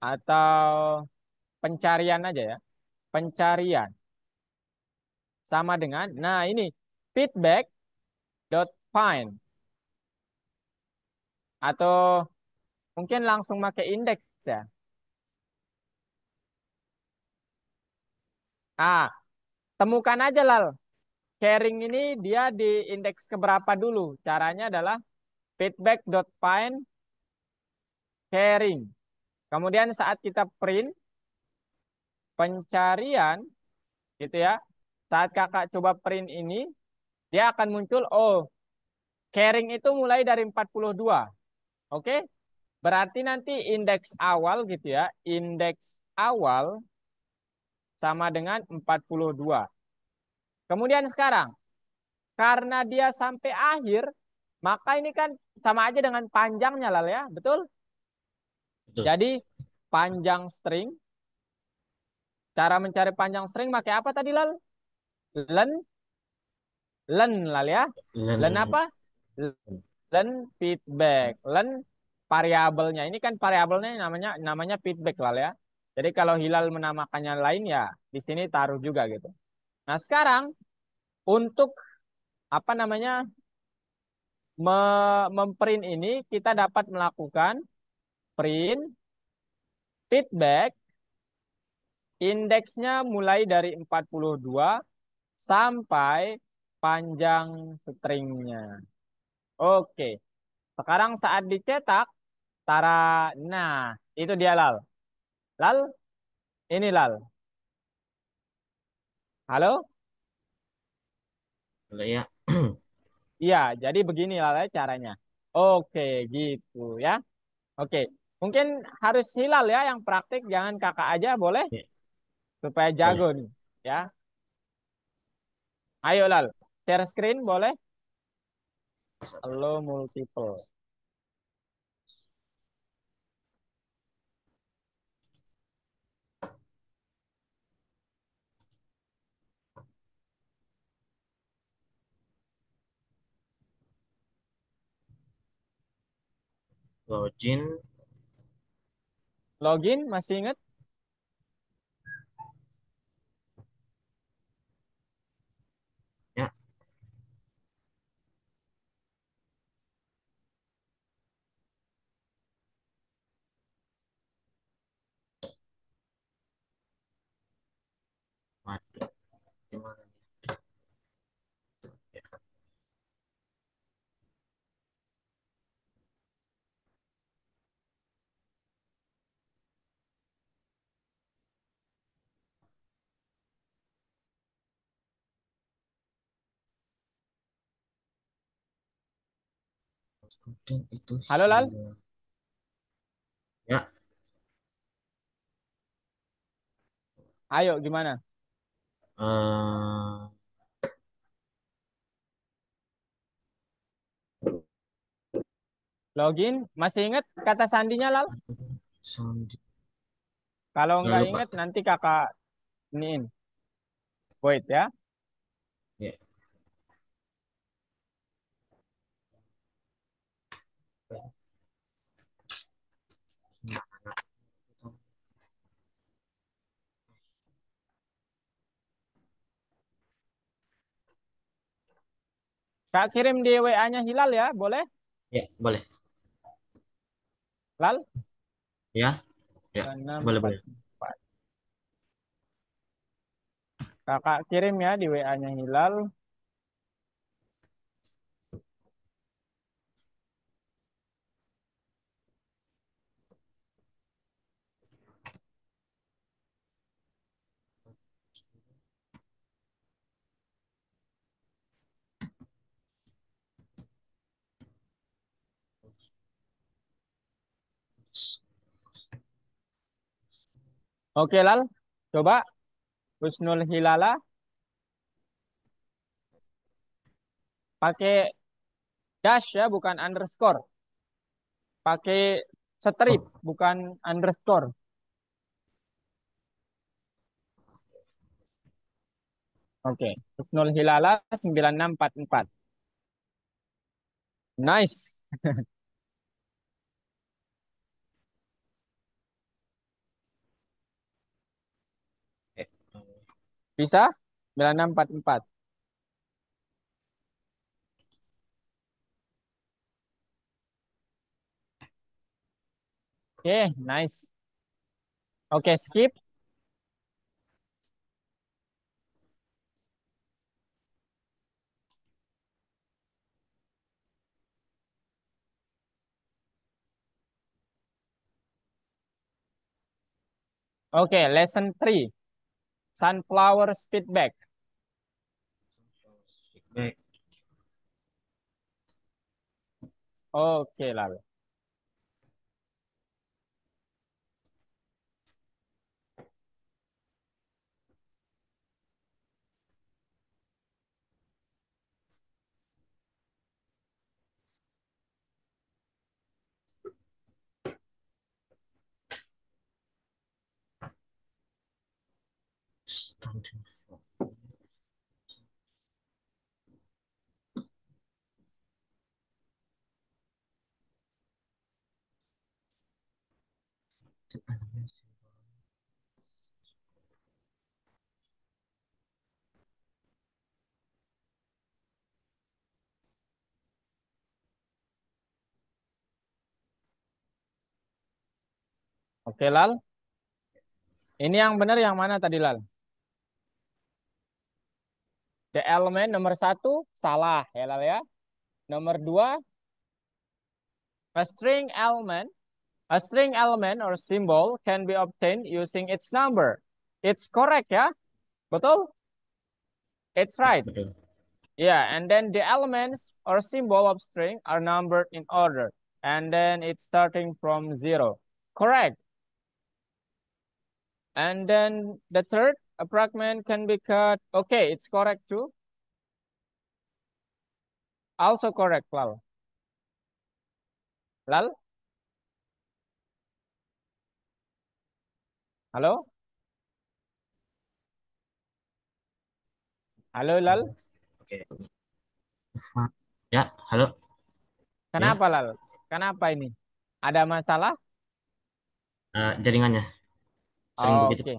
atau pencarian aja ya. Pencarian sama dengan, nah ini feedback dot find atau mungkin langsung pakai indeks ya. Ah, temukan aja lah sharing ini dia di indeks keberapa dulu. Caranya adalah feedback dot find sharing. Kemudian saat kita print pencarian gitu ya. Saat kakak coba print ini, dia akan muncul, oh, sharing itu mulai dari 42. Oke? Berarti nanti indeks awal gitu ya. Indeks awal sama dengan 42. Kemudian sekarang, karena dia sampai akhir, maka ini kan sama aja dengan panjangnya lah ya. Betul? Betul. Jadi panjang string, cara mencari panjang string pakai apa tadi lal? Len, len lal ya. Len Len, apa? Len feedback. Len variabelnya. Ini kan variabelnya namanya feedback lah ya. Jadi kalau Hilal menamakannya lain ya di sini taruh juga gitu. Nah, sekarang untuk apa namanya memprint ini kita dapat melakukan print feedback indeksnya mulai dari 42 sampai panjang stringnya. Oke. Sekarang saat dicetak tara, nah itu dia lal. Lal, ini lal. Halo? kalau ya. Iya, jadi begini lal ya caranya. Oke, gitu ya. Oke. Mungkin harus Hilal ya yang praktik, jangan kakak aja boleh Ya, supaya boleh. jago nih ya. Ayo lal, share screen boleh? Halo multiple. Login. Login masih ingat? Ya, waduh. Gimana nih? Ya, coding itu Halo lal, hilang. Ya, ayo gimana? eh Login masih ingat kata sandinya lal? sound Kalau udah nggak lupa. ingat nanti kakak iniin. Wait ya. Ya, Kak kirim di WA-nya Hilal ya, boleh? ya, boleh. Lal? Ya, ya, Enam boleh, empat boleh. empat. Kakak kirim ya di WA-nya Hilal. Oke lal, coba Husnul Hilala. Pakai dash ya, bukan underscore. Pakai strip, Oh, bukan underscore. Oke. Husnul Hilala 9644. Nice. eh, Bisa? 9644. Oke, nice. Oke, skip. Oke, lesson 3. Sunflower feedback. back. Oke, lalu. Starting from- Oke, Lal. Ini yang benar yang mana tadi, Lal? The element nomor satu salah ya, Lal ya. Nomor dua, a string element. A string element or symbol can be obtained using its number. It's correct ya. Betul? It's Ya, right. betul. Yeah, and then the elements or symbol of string are numbered in order. And then it's starting from zero. Correct. And then the third, a fragment can be cut. Okay, it's correct too. Also correct, Lal. Lal? Halo? Halo, Lal? Oke. Ya, halo. Kenapa, Ya, Lal? Kenapa ini? Ada masalah? jaringannya sering begitu. Oke.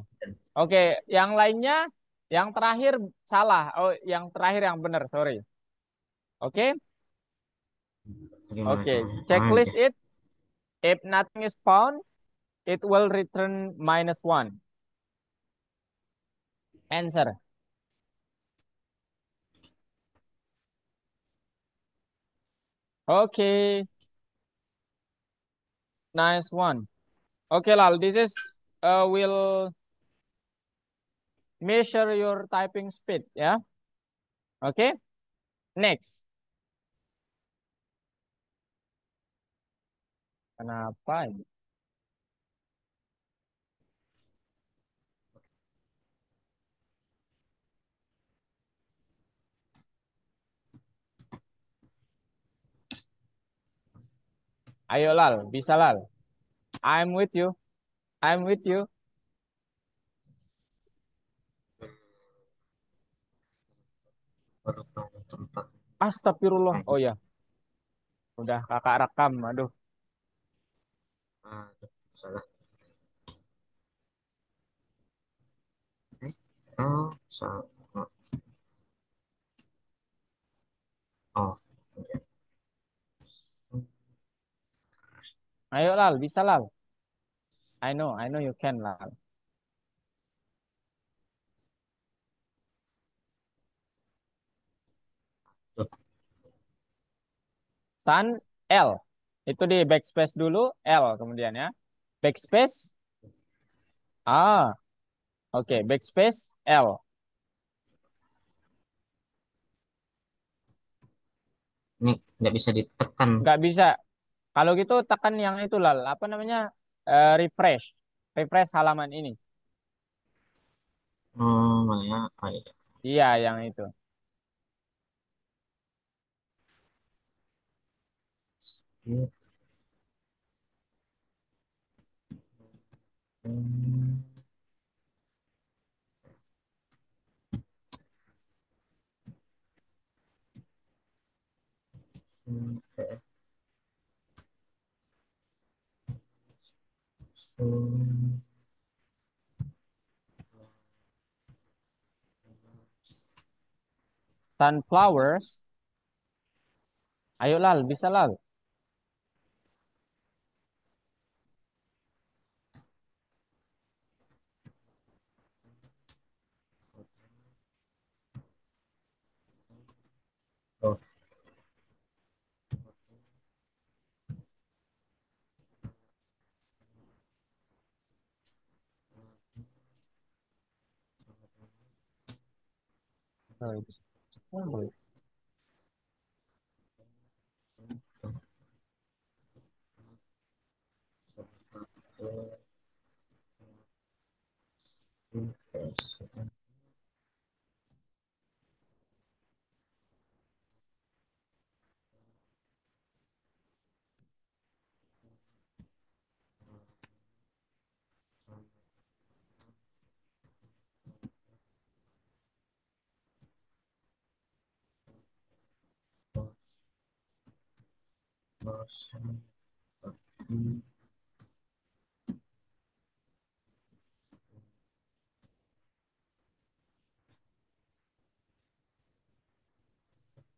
Oke, yang lainnya, yang terakhir salah. Oh, yang terakhir yang benar, sorry. Oke, Bagaimana oke. caranya? Checklist it. If nothing is found, it will return -1. Answer. Oke, nice one. Oke, Lal, this is will measure your typing speed ya. Oke, next. Kenapa ini? Ayo, Lal, bisa, Lal. I'm with you. I'm with you. Baru tahu tempat Astagfirullah. main. Oh ya, udah kakak rekam. Aduh. Aduh, salah. Oh, salah. Oh, oke. Ayo, Lal, bisa, Lal. I know you can, Lal. Tuh, Sun L. Itu di backspace dulu, L kemudian ya. Backspace. Ah, oke, backspace L. ini nggak bisa ditekan. Nggak bisa. Kalau gitu tekan yang itu, Lal. Apa namanya? Refresh. Refresh halaman ini. Oh, mana ya? Oh, iya. Iya, yang itu. Sunflowers. Ayo Lal, bisa Lal. Oh,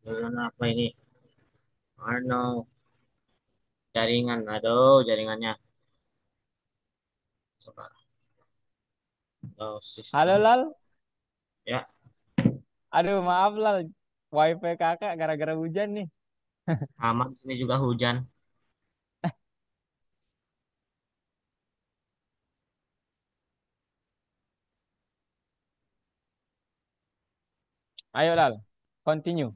jalan apa ini? Arno, jaringan, aduh, jaringannya. Coba, oh, Halo sistem. Lal. Ya, Aduh maaf Lal. Wifi kakak gara-gara hujan nih. aman sini juga hujan. Ayo Lal. Continue.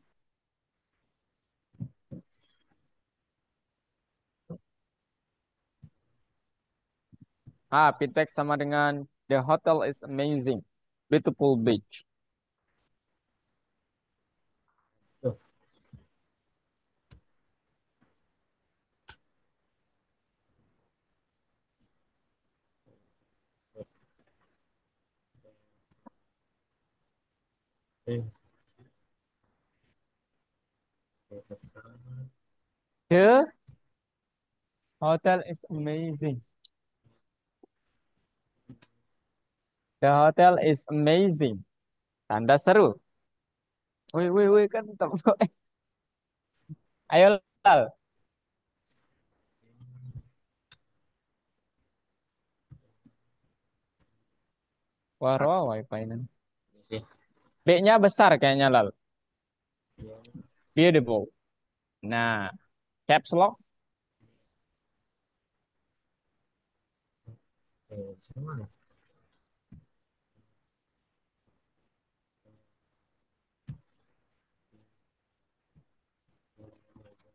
Feedback sama dengan the hotel is amazing. Beautiful beach. Tuh, tuh, tuh. The hotel is amazing. The hotel is amazing. Tanda seru. Wih, wih, wih, kan tetap. Ayo, Lal. Wah, rawa wifi-nya. Ini sih. B-nya besar kayaknya, Lal. Ya, Beautiful. Nah, caps lock, gimana?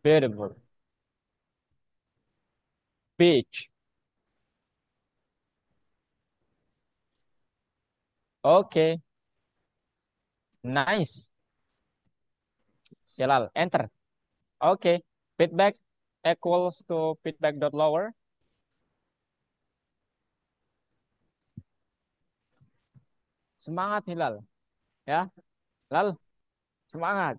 beautiful. Beach. Oke, nice. Ya, Lal. Enter. Oke. Feedback equals to feedback dot lower. Semangat nih, Lal. Ya, Lal. Semangat.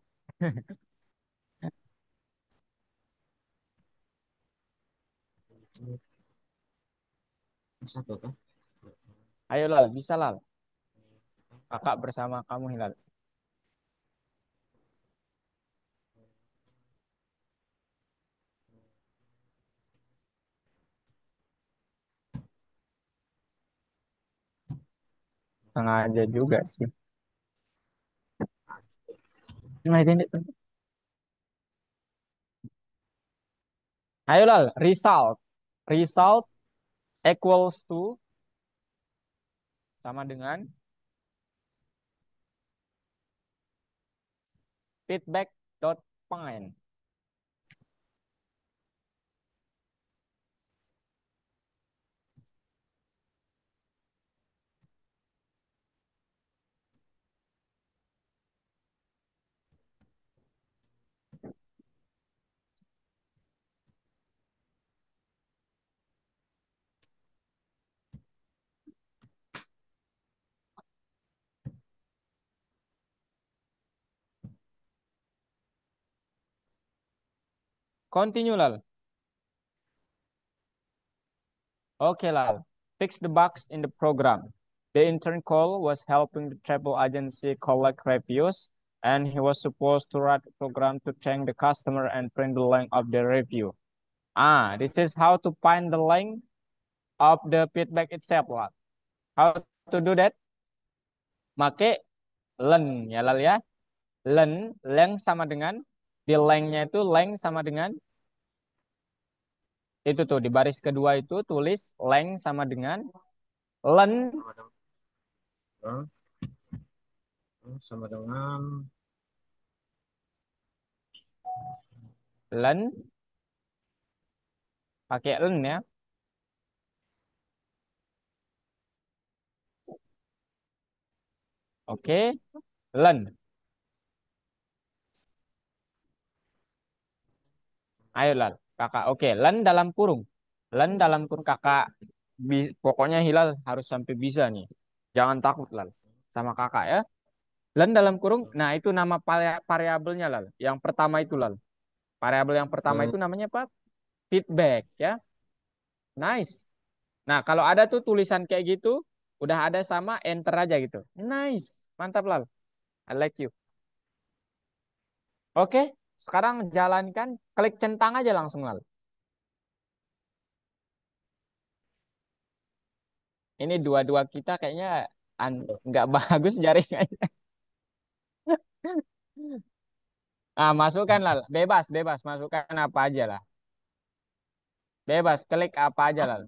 Satu kan? Ayo, Lal. Bisa, Lal. Kakak bersama kamu, Hilal. Sengaja juga sih. Nah, ini. Ayo Lal, result. Result equals to sama dengan feedback dot find. Continue, Lal. Okay, Lal. Fix the bugs in the program. The intern call was helping the travel agency collect reviews, and he was supposed to write a program to thank the customer and print the link of the review. This is how to find the link of the feedback itself, Lal. How to do that? Make len ya, Lal ya. Leng sama dengan di lengnya itu leng sama dengan itu tuh di baris kedua itu tulis leng sama dengan len sama sama dengan len pakai len ya. Oke, len. Ayo Lal, kakak. Oke, len dalam kurung. Len dalam kurung kakak. Pokoknya Hilal harus sampai bisa nih. Jangan takut Lal sama kakak ya. Len dalam kurung. Nah, itu nama variabelnya Lal. Yang pertama itu Lal. Variabel yang pertama eh, itu namanya apa? Feedback ya. Nice. Nah, kalau ada tuh tulisan kayak gitu, udah ada sama enter aja gitu. Nice. Mantap Lal. I like you. Oke, sekarang jalankan, klik centang aja langsung Lal. Ini dua-dua kita kayaknya nggak bagus jaringannya. Masukkan Lal. Bebas, bebas. Masukkan apa aja lah. Bebas, klik apa aja Lal.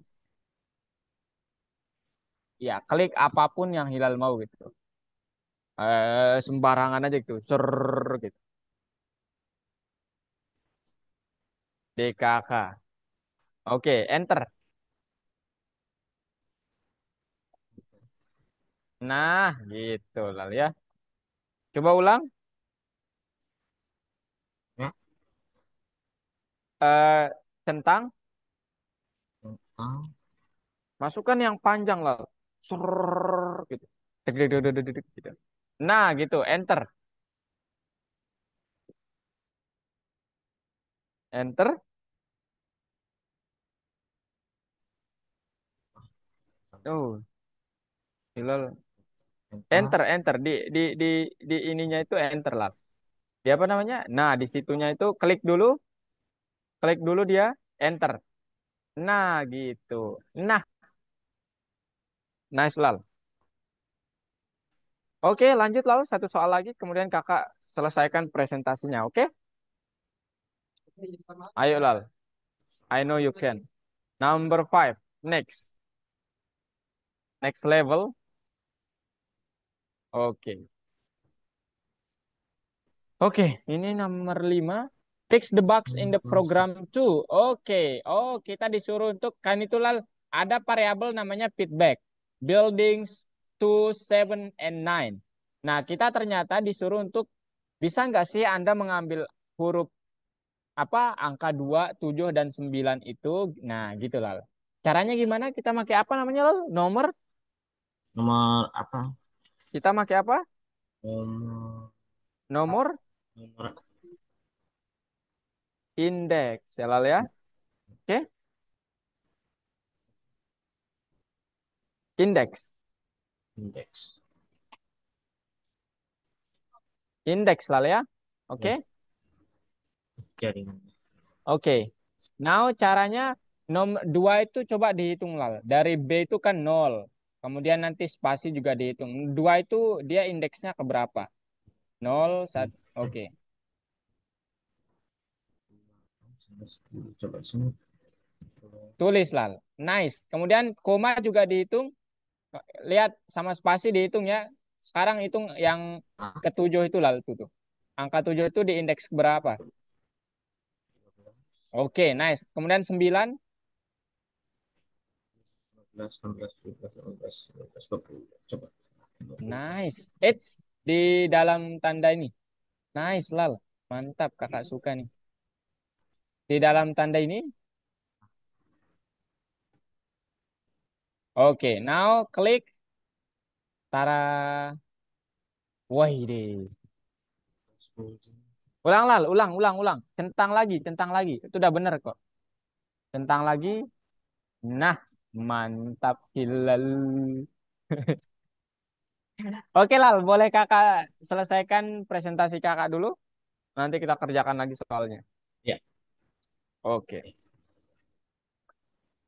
Ya, klik apapun yang Hilal mau gitu. Sembarangan aja gitu. Ser gitu. DKK. Oke, enter. Nah, gitu Lal ya. Coba ulang. ya Eh, Centang. tentang Masukkan yang panjang lah. Ser gitu. Deg, deg, deg, deg, deg, deg, gitu. Nah, gitu. Enter. Enter. Oh, Hilal. tentang Enter, enter. Di ininya itu enter lah. Di apa namanya? Nah, di situnya itu klik dulu. Klik dulu dia. Enter. Nah, gitu. Nah, nice Lal. Oke, lanjut Lal. Satu soal lagi. Kemudian kakak selesaikan presentasinya. Oke? Ayo Lal. I know you can. Number five. Next. Next level. Oke. Oke, ini nomor 5. Fix the bugs in the program too. Oke, oh kita disuruh untuk kan itu Lal, ada variabel namanya feedback. Buildings 2, 7, and 9. Nah, kita ternyata disuruh untuk bisa nggak sih Anda mengambil huruf apa angka 2, 7, dan 9 itu. Nah, gitu Lal. Caranya gimana? Kita pakai apa namanya Lal? Nomor? nomor apa Kita pakai apa? nomor Nomor nomor indeks ya Lal ya. Oke, indeks. indeks Indeks Lal ya. ya Oke. jaringan Oke. Now caranya nomor 2 itu coba dihitung Lal. Dari B itu kan 0. Kemudian nanti spasi juga dihitung. 2 itu dia indeksnya ke berapa? 0, 1. Oke. sampai 10 coba sini. Tulis Lal. Nice. Kemudian koma juga dihitung. Lihat sama spasi dihitung ya. Sekarang hitung yang Ah, ketujuh itu Lal. Tuh. Angka 7 itu di indeks berapa? Oke, nice. Kemudian 9. 15, 16, 17, 18, 19, 20. Coba. 20. Nice. It's di dalam tanda ini. Nice, Lal. Mantap, kakak suka nih. Di dalam tanda ini. Oke, now klik. Tara. Wah, deh. 10. Ulang Lal, ulang. Centang lagi. Itu udah bener kok. Centang lagi. Nah, mantap Hilal. Oke Lal, boleh kakak selesaikan presentasi kakak dulu. Nanti kita kerjakan lagi soalnya. Ya. Oke.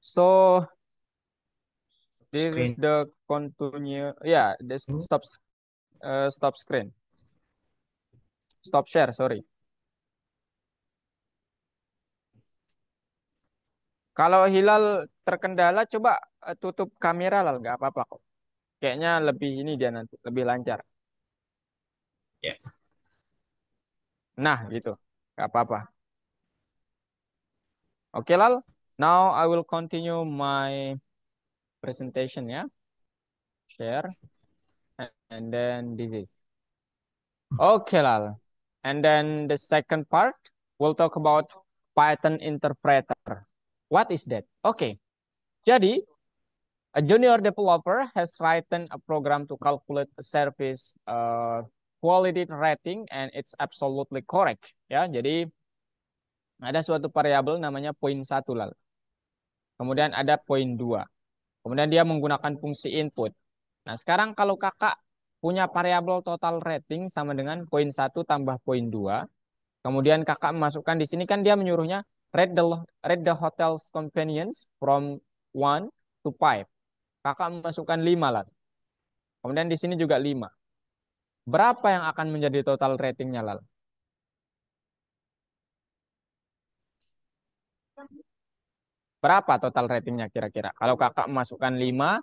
So, this is Screen. the continue. Yeah, this stop screen. Stop share, sorry. Kalau Hilal terkendala, coba tutup kamera Lal, nggak apa-apa kok. Kayaknya lebih ini dia nanti, lebih lancar. Ya. Nah, gitu. Nggak apa-apa. Oke, Lal. Now I will continue my presentation ya. Share. And then this is. Okay, Lal. And then the second part, we'll talk about Python interpreter. What is that? Okay. Jadi, a junior developer has written a program to calculate a service quality rating and it's absolutely correct. Ya, jadi ada suatu variabel namanya poin satu Lal. Kemudian ada poin 2. Kemudian dia menggunakan fungsi input. Nah, sekarang kalau kakak punya variabel total rating sama dengan poin satu tambah poin 2, kemudian kakak memasukkan di sini kan dia menyuruhnya rate the hotel's convenience from 1 to 5. Kakak memasukkan 5 lah. Kemudian di sini juga 5. Berapa yang akan menjadi total ratingnya Lal? Berapa total ratingnya kira-kira? Kalau kakak memasukkan 5,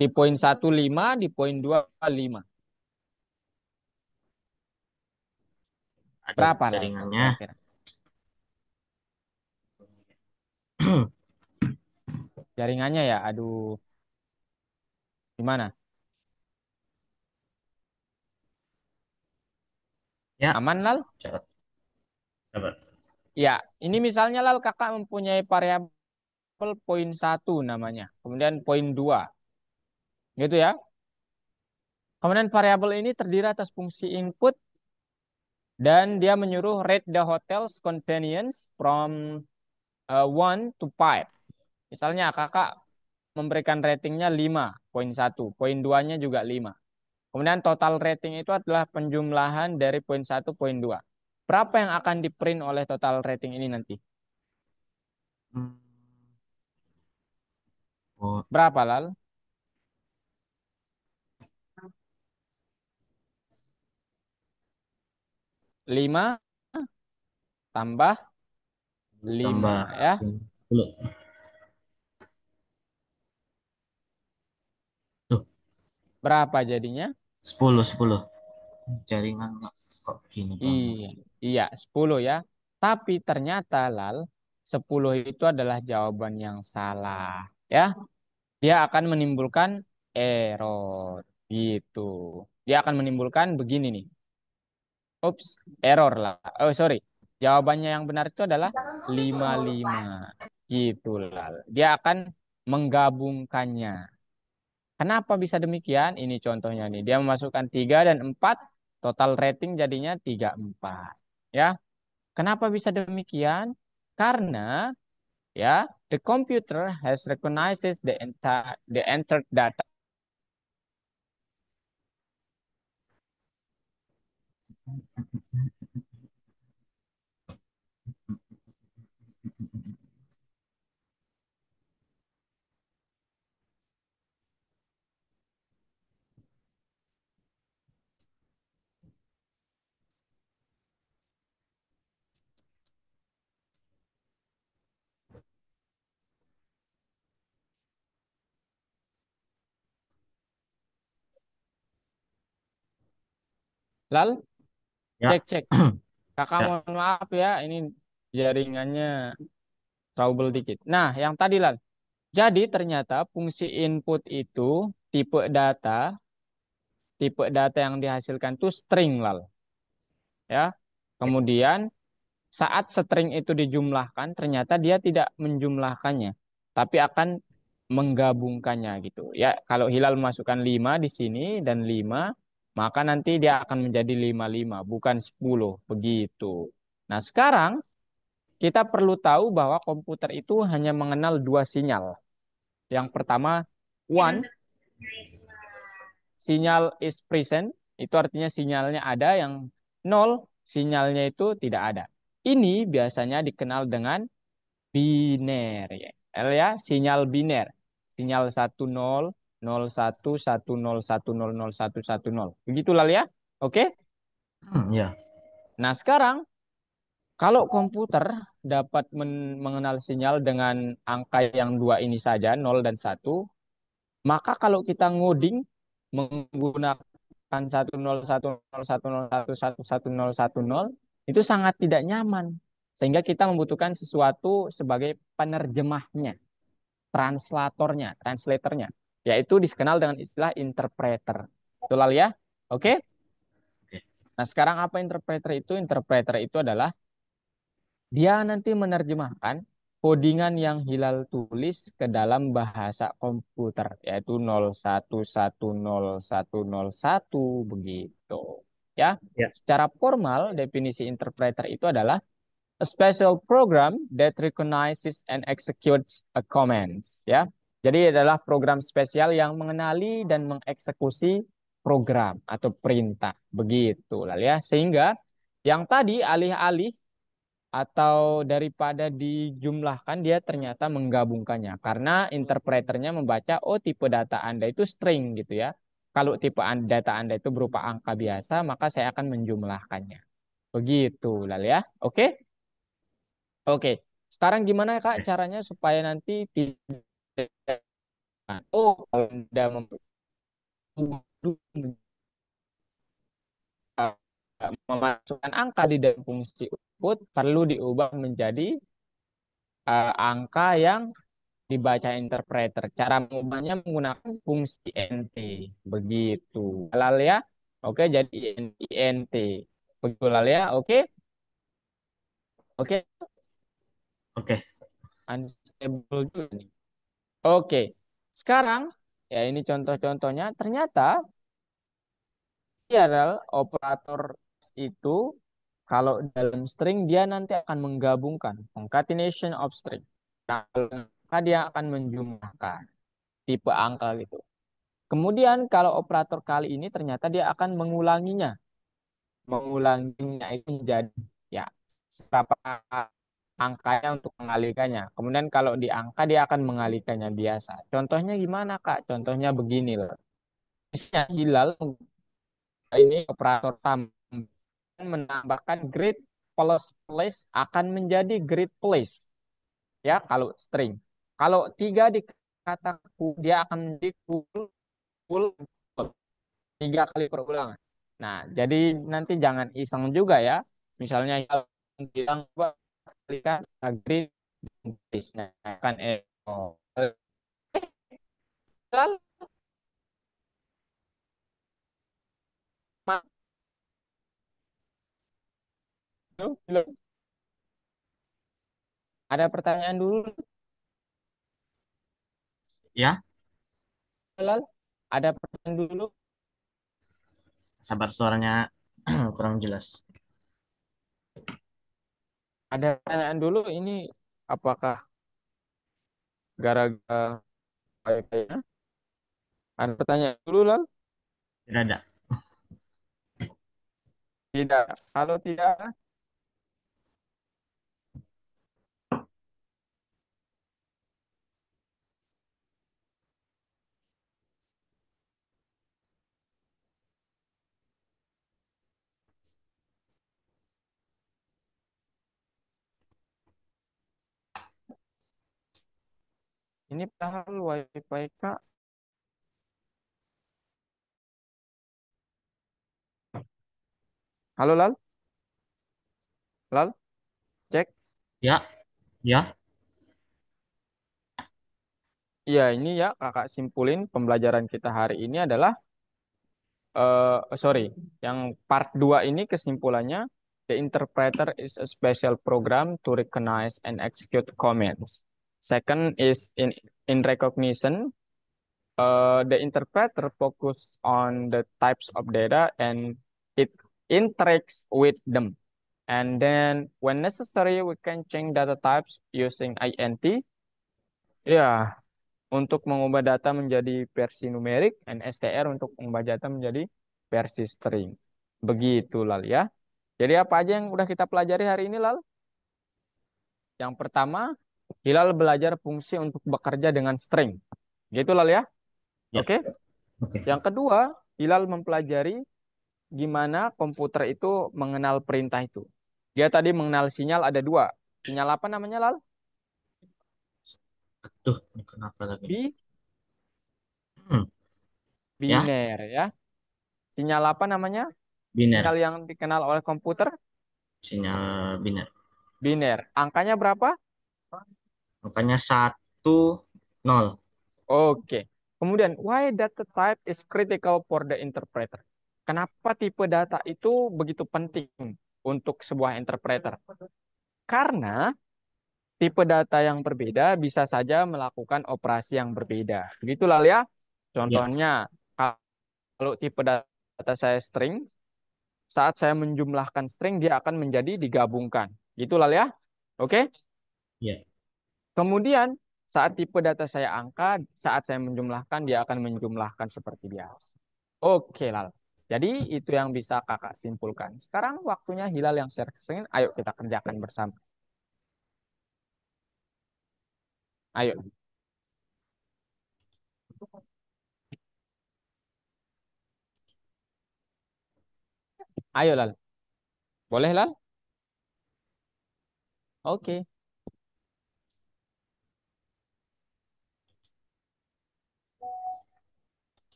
di poin satu 5, di poin 2 5. Aduh, Berapa Lal jaringannya. kira-kira? Jaringannya ya, aduh, gimana? Ya. Aman Lal? Cepat. Sabar. Ya, ini misalnya Lal kakak mempunyai variabel poin satu namanya, kemudian poin 2, gitu ya. Kemudian variabel ini terdiri atas fungsi input dan dia menyuruh rate the hotel's convenience from 1 to 5. Misalnya kakak memberikan ratingnya 5, poin satu, poin 2-nya juga 5. Kemudian total rating itu adalah penjumlahan dari poin satu, poin 2. Berapa yang akan di-print oleh total rating ini nanti? Hmm. Oh, Berapa Lal? 5 tambah 5 tambah ya. 10. Tuh, Berapa jadinya? 10. Jaringan kok gini banget. Iya, iya 10 ya. Tapi ternyata Lal, 10 itu adalah jawaban yang salah ya. Dia akan menimbulkan error gitu. Dia akan menimbulkan begini nih. Ups, error lah. Oh, sorry. Jawabannya yang benar itu adalah 55. Gitu lah. Dia akan menggabungkannya. Kenapa bisa demikian? Ini contohnya nih. Dia memasukkan 3 dan 4. Total rating jadinya 34. Ya. Kenapa bisa demikian? Karena ya, the computer has recognizes the entered data. Lalu Ya. cek. Kakak Ya. mohon maaf ya, ini jaringannya trouble dikit. Nah, yang tadi Lal. Jadi ternyata fungsi input itu tipe data, tipe data yang dihasilkan itu string Lal. Ya. Kemudian saat string itu dijumlahkan, ternyata dia tidak menjumlahkannya, tapi akan menggabungkannya gitu. Ya, kalau Hilal masukkan 5 di sini dan 5, maka nanti dia akan menjadi 55, bukan 10, begitu. Nah, sekarang kita perlu tahu bahwa komputer itu hanya mengenal dua sinyal. Yang pertama, one, sinyal is present, itu artinya sinyalnya ada. Yang nol, sinyalnya itu tidak ada. Ini biasanya dikenal dengan biner ya. Ya, sinyal biner. Sinyal 10, 01, 10, 10, 01, 10. Begitulah ya. Oke? Ya. Nah, sekarang kalau komputer dapat mengenal sinyal dengan angka yang dua ini saja, 0 dan 1, maka kalau kita ngoding menggunakan 10, 10, 10, 10, 10, itu sangat tidak nyaman. Sehingga kita membutuhkan sesuatu sebagai penerjemahnya, translatornya, yaitu dikenal dengan istilah interpreter. Itulah ya. Oke? Oke. Nah, sekarang apa interpreter itu? Interpreter itu adalah dia nanti menerjemahkan codingan yang Hilal tulis ke dalam bahasa komputer, yaitu 01101001 begitu. Ya, Ya. secara formal definisi interpreter itu adalah a special program that recognizes and executes a commands. Ya, jadi adalah program spesial yang mengenali dan mengeksekusi program atau perintah. Begitu lah ya. Sehingga yang tadi alih-alih atau daripada dijumlahkan, dia ternyata menggabungkannya karena interpreternya membaca, oh tipe data Anda itu string gitu ya. Kalau tipe data Anda itu berupa angka biasa, maka saya akan menjumlahkannya. Begitu lah ya. Oke? Oke. Sekarang gimana Kak Oke. caranya supaya nanti tidak, oh kalau Anda memasukkan angka di dalam fungsi output, perlu diubah menjadi angka yang dibaca interpreter. Cara mengubahnya menggunakan fungsi nt. Begitu. Halal ya. Oke, jadi int. Begitu halal ya. Oke. Oke. Oke. Unstable juga nih. Oke. Sekarang ya ini contoh-contohnya. Ternyata adalah operator itu kalau dalam string dia nanti akan menggabungkan concatenation of string. Kalau maka dia akan menjumlahkan tipe angka gitu. Kemudian kalau operator kali ini ternyata dia akan mengulanginya. Mengulanginya itu menjadi ya berapa angkanya untuk mengalihkannya. Kemudian kalau di angka dia akan mengalihkannya biasa. Contohnya gimana Kak? Contohnya begini loh. Misalnya Hilal ini operator tambah menambahkan grid plus place akan menjadi grid place. Ya kalau string. Kalau tiga dikatakan dia akan menjadi full 3 kali perulangan. Nah, jadi nanti jangan iseng juga ya. Misalnya yang bilang kalikan agree nah, kan lalu belum ada pertanyaan dulu Ya. Lal. Ada pertanyaan dulu. Sabar, suaranya kurang jelas. Ada pertanyaan dulu ini apakah gara-gara wifi-nya? Ada pertanyaan dulu Lal? Tidak ada. Tidak. Kalau tidak, ini padahal wifi Kak. Halo Lal? Lal? Cek. Ya. Ya. Iya, ini ya kakak simpulin pembelajaran kita hari ini adalah sorry, yang part 2 ini kesimpulannya, the interpreter is a special program to recognize and execute commands. Second is in recognition, The interpreter focus on the types of data and it interacts with them. And then when necessary, we can change data types using INT. Ya, untuk mengubah data menjadi versi numerik, and STR untuk mengubah data menjadi versi string. Begitu, Lal ya. Jadi apa aja yang udah kita pelajari hari ini, Lal? Yang pertama, Hilal belajar fungsi untuk bekerja dengan string. Gitu, Lal ya. Ya, Oke. oke. Yang kedua, Hilal mempelajari gimana komputer itu mengenal perintah itu. Dia tadi mengenal sinyal ada dua. Sinyal apa namanya, Lal? Aduh, ini kenapa lagi? Bi Hmm, ya, biner ya. Sinyal apa namanya? Sinyal biner. yang dikenal oleh komputer? Sinyal biner. Biner. Angkanya berapa? Makanya 1, 0. Oke. Kemudian, why data type is critical for the interpreter? Kenapa tipe data itu begitu penting untuk sebuah interpreter? Karena tipe data yang berbeda bisa saja melakukan operasi yang berbeda. Begitulah ya. Ya, Contohnya, kalau tipe data saya string, saat saya menjumlahkan string, dia akan menjadi digabungkan. Gitulah ya. Oke. ya, Kemudian, saat tipe data saya angka, saat saya menjumlahkan, dia akan menjumlahkan seperti biasa. Oke, Lal. Jadi, itu yang bisa kakak simpulkan. Sekarang waktunya Hilal yang sharing. Ayo kita kerjakan bersama. Ayo. Ayo, Lal. Boleh, Lal? Oke.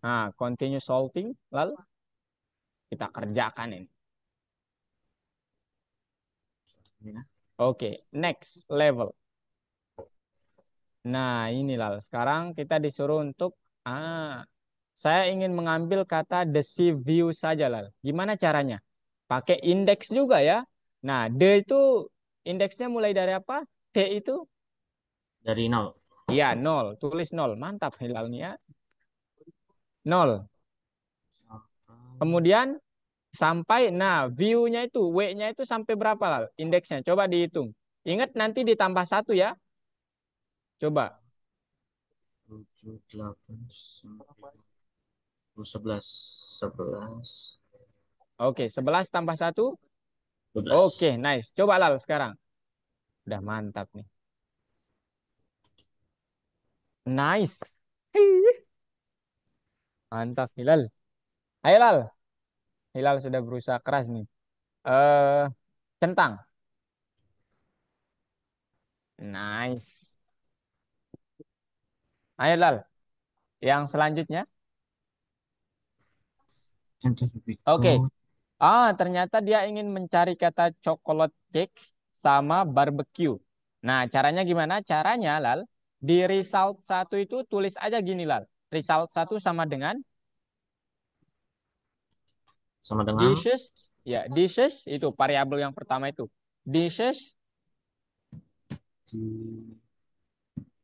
Nah, continue solving, Lal. Kita kerjakan ini. ya. Oke, next level. Nah, ini Lal. Sekarang kita disuruh untuk saya ingin mengambil kata the view saja, Lal. Gimana caranya? Pakai indeks juga ya. Nah, the itu indeksnya mulai dari apa? T itu? Dari 0. Iya, nol. Tulis nol. Mantap Hilalnya. Nol. Kemudian sampai, nah, view-nya itu, W-nya itu sampai berapa, Lal? Indeksnya. Coba dihitung. Ingat nanti ditambah satu ya. Coba. 7, 8, 9, 11, 11, Oke, 11 tambah satu. 12. Oke, nice. Coba Lal sekarang. Udah mantap nih. Nice. Hih, mantap Hilal. Ayo Lal. Hilal sudah berusaha keras nih. Eh, Centang. Nice. Ayo Lal. Yang selanjutnya. Enter Oke. record. Ternyata dia ingin mencari kata chocolate cake sama barbecue. Nah, caranya gimana? Caranya Lal. Di result satu itu tulis aja gini Lal. Result satu sama dengan Sama dengan dishes, ya dishes itu variabel yang pertama itu. Dishes di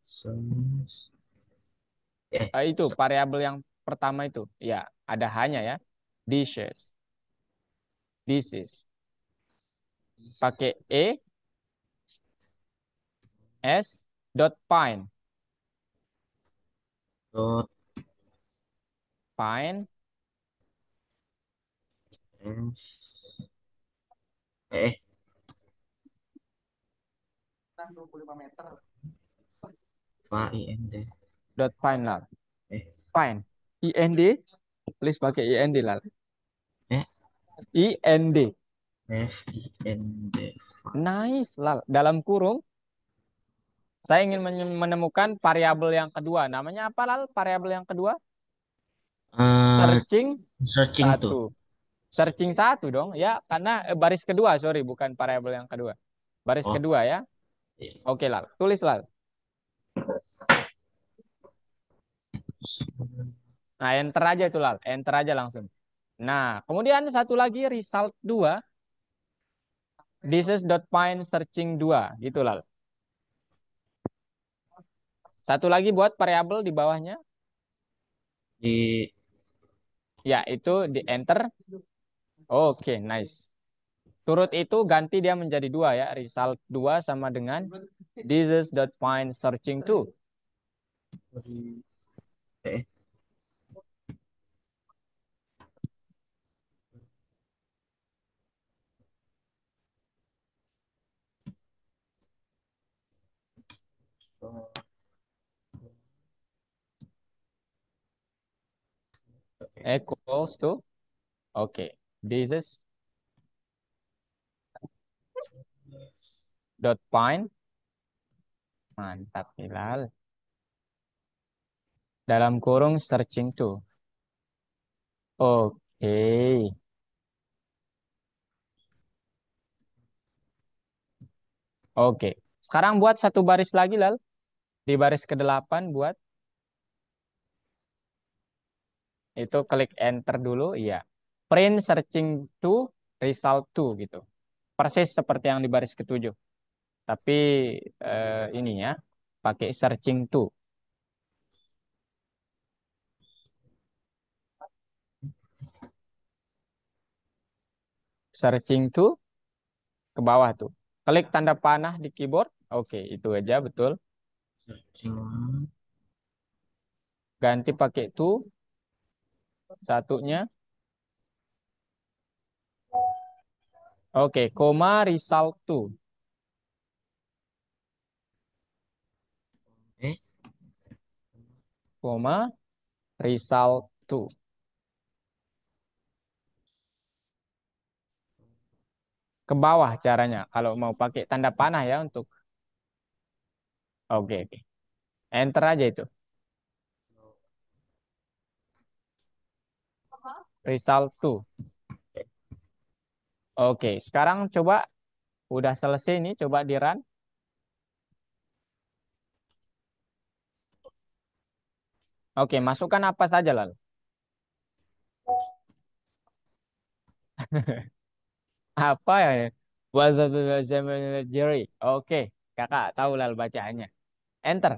Search. Eh, itu variabel yang pertama itu. Ya, ada hanya ya. Dishes. Dishes. Pakai s dot find. dot Find f eh find dot find lah. eh Find. IND. Please pakai IND lah. eh IND. find Nice lah. Dalam kurung saya ingin menemukan variabel yang kedua. Namanya apa Lal? Variabel yang kedua? eh Searching searching tuh. satu. Searching satu dong, ya, karena baris kedua, sorry, bukan variabel yang kedua. Baris Oh, kedua ya. iya. Oke, Lal. Tulis, Lal. Nah, enter aja itu, Lal. Enter aja langsung. Nah, kemudian satu lagi, result 2. This is dot find searching 2. Gitu, Lal. Satu lagi buat variabel di bawahnya. Di Ya, itu di enter. Oke, nice. Turut itu ganti dia menjadi dua ya. Result 2 sama dengan this is dot find searching to. di eh so, Equals to. Oke. This is dot find. Mantap, Hilal. Dalam kurung searching to. Oke. Oke. Sekarang buat satu baris lagi, Lal. Di baris ke-8 buat itu klik enter dulu, iya. Print searching to result to gitu. Persis seperti yang di baris ke-7. Tapi ininya pakai searching to. Searching to ke bawah tuh. Klik tanda panah di keyboard. Oke, itu aja betul. searching Ganti pakai to satunya. Oke, koma result to. eh Koma result to. Ke bawah caranya. Kalau mau pakai tanda panah ya untuk. Oke, oke. Enter aja itu. Result to. Oke, sekarang coba udah selesai nih, coba di run. Oke, masukkan apa saja lalu. Apa ya? Jerry. Oke, kakak tahu lalu bacaannya. Enter.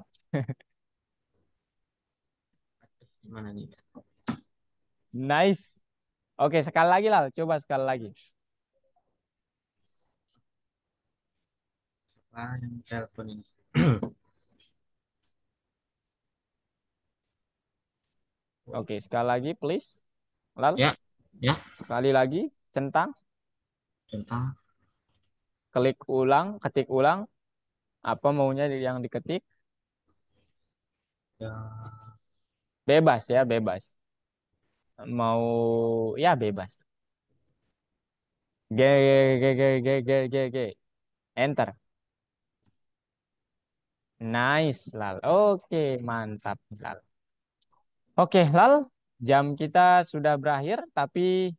gimana nih? Nice. Oke, sekali lagi lah. Coba sekali lagi. Ah, yang telepon ini. Oke, sekali lagi please. Lal, Ya, ya, sekali lagi. Centang. tentang Klik ulang, ketik ulang. Apa maunya yang diketik. ya, Bebas ya, bebas. Mau, ya bebas. G, G, G, G, G, G, G. Enter. Nice, Lal. Oke, mantap, Lal. Oke, Lal. Jam kita sudah berakhir, tapi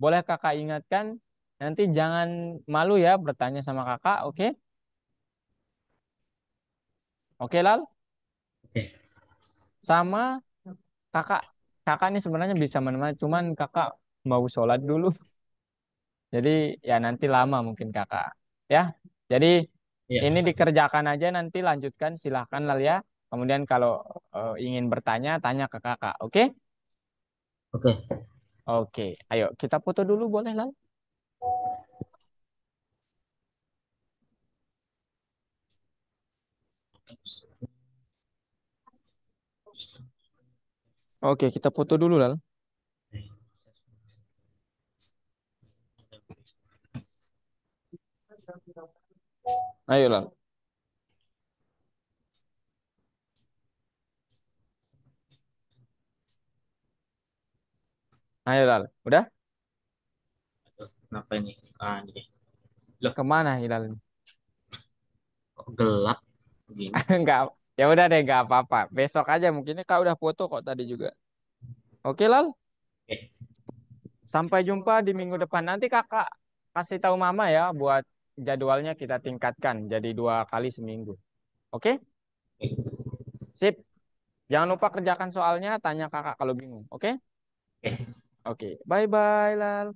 boleh kakak ingatkan, nanti jangan malu ya bertanya sama kakak, oke? Oke, Lal. oke. Sama kakak, kakak ini sebenarnya bisa menemani, cuman kakak mau sholat dulu. Jadi ya nanti lama mungkin kakak. Ya, jadi Iya, ini dikerjakan aja nanti lanjutkan silahkan Lal ya. Kemudian kalau ingin bertanya, tanya ke kakak, oke? oke. Oke, ayo kita foto dulu boleh Lal? Oke, kita foto dulu Lal. Ayo Lal. Ayo Lal. Udah? Aduh, kenapa ini? Ah, ini deh. Loh, Kemana Hilal ini? kok gelap begini? Enggak. Ya udah deh, enggak apa-apa. Besok aja mungkin kak udah foto kok tadi juga. Oke Lal. Oke, Sampai jumpa di minggu depan. Nanti kakak kasih tahu mama ya buat jadwalnya kita tingkatkan jadi 2 kali seminggu. Oke? Sip. Jangan lupa kerjakan soalnya. Tanya kakak kalau bingung. Oke? oke. Oke. Bye-bye Lal.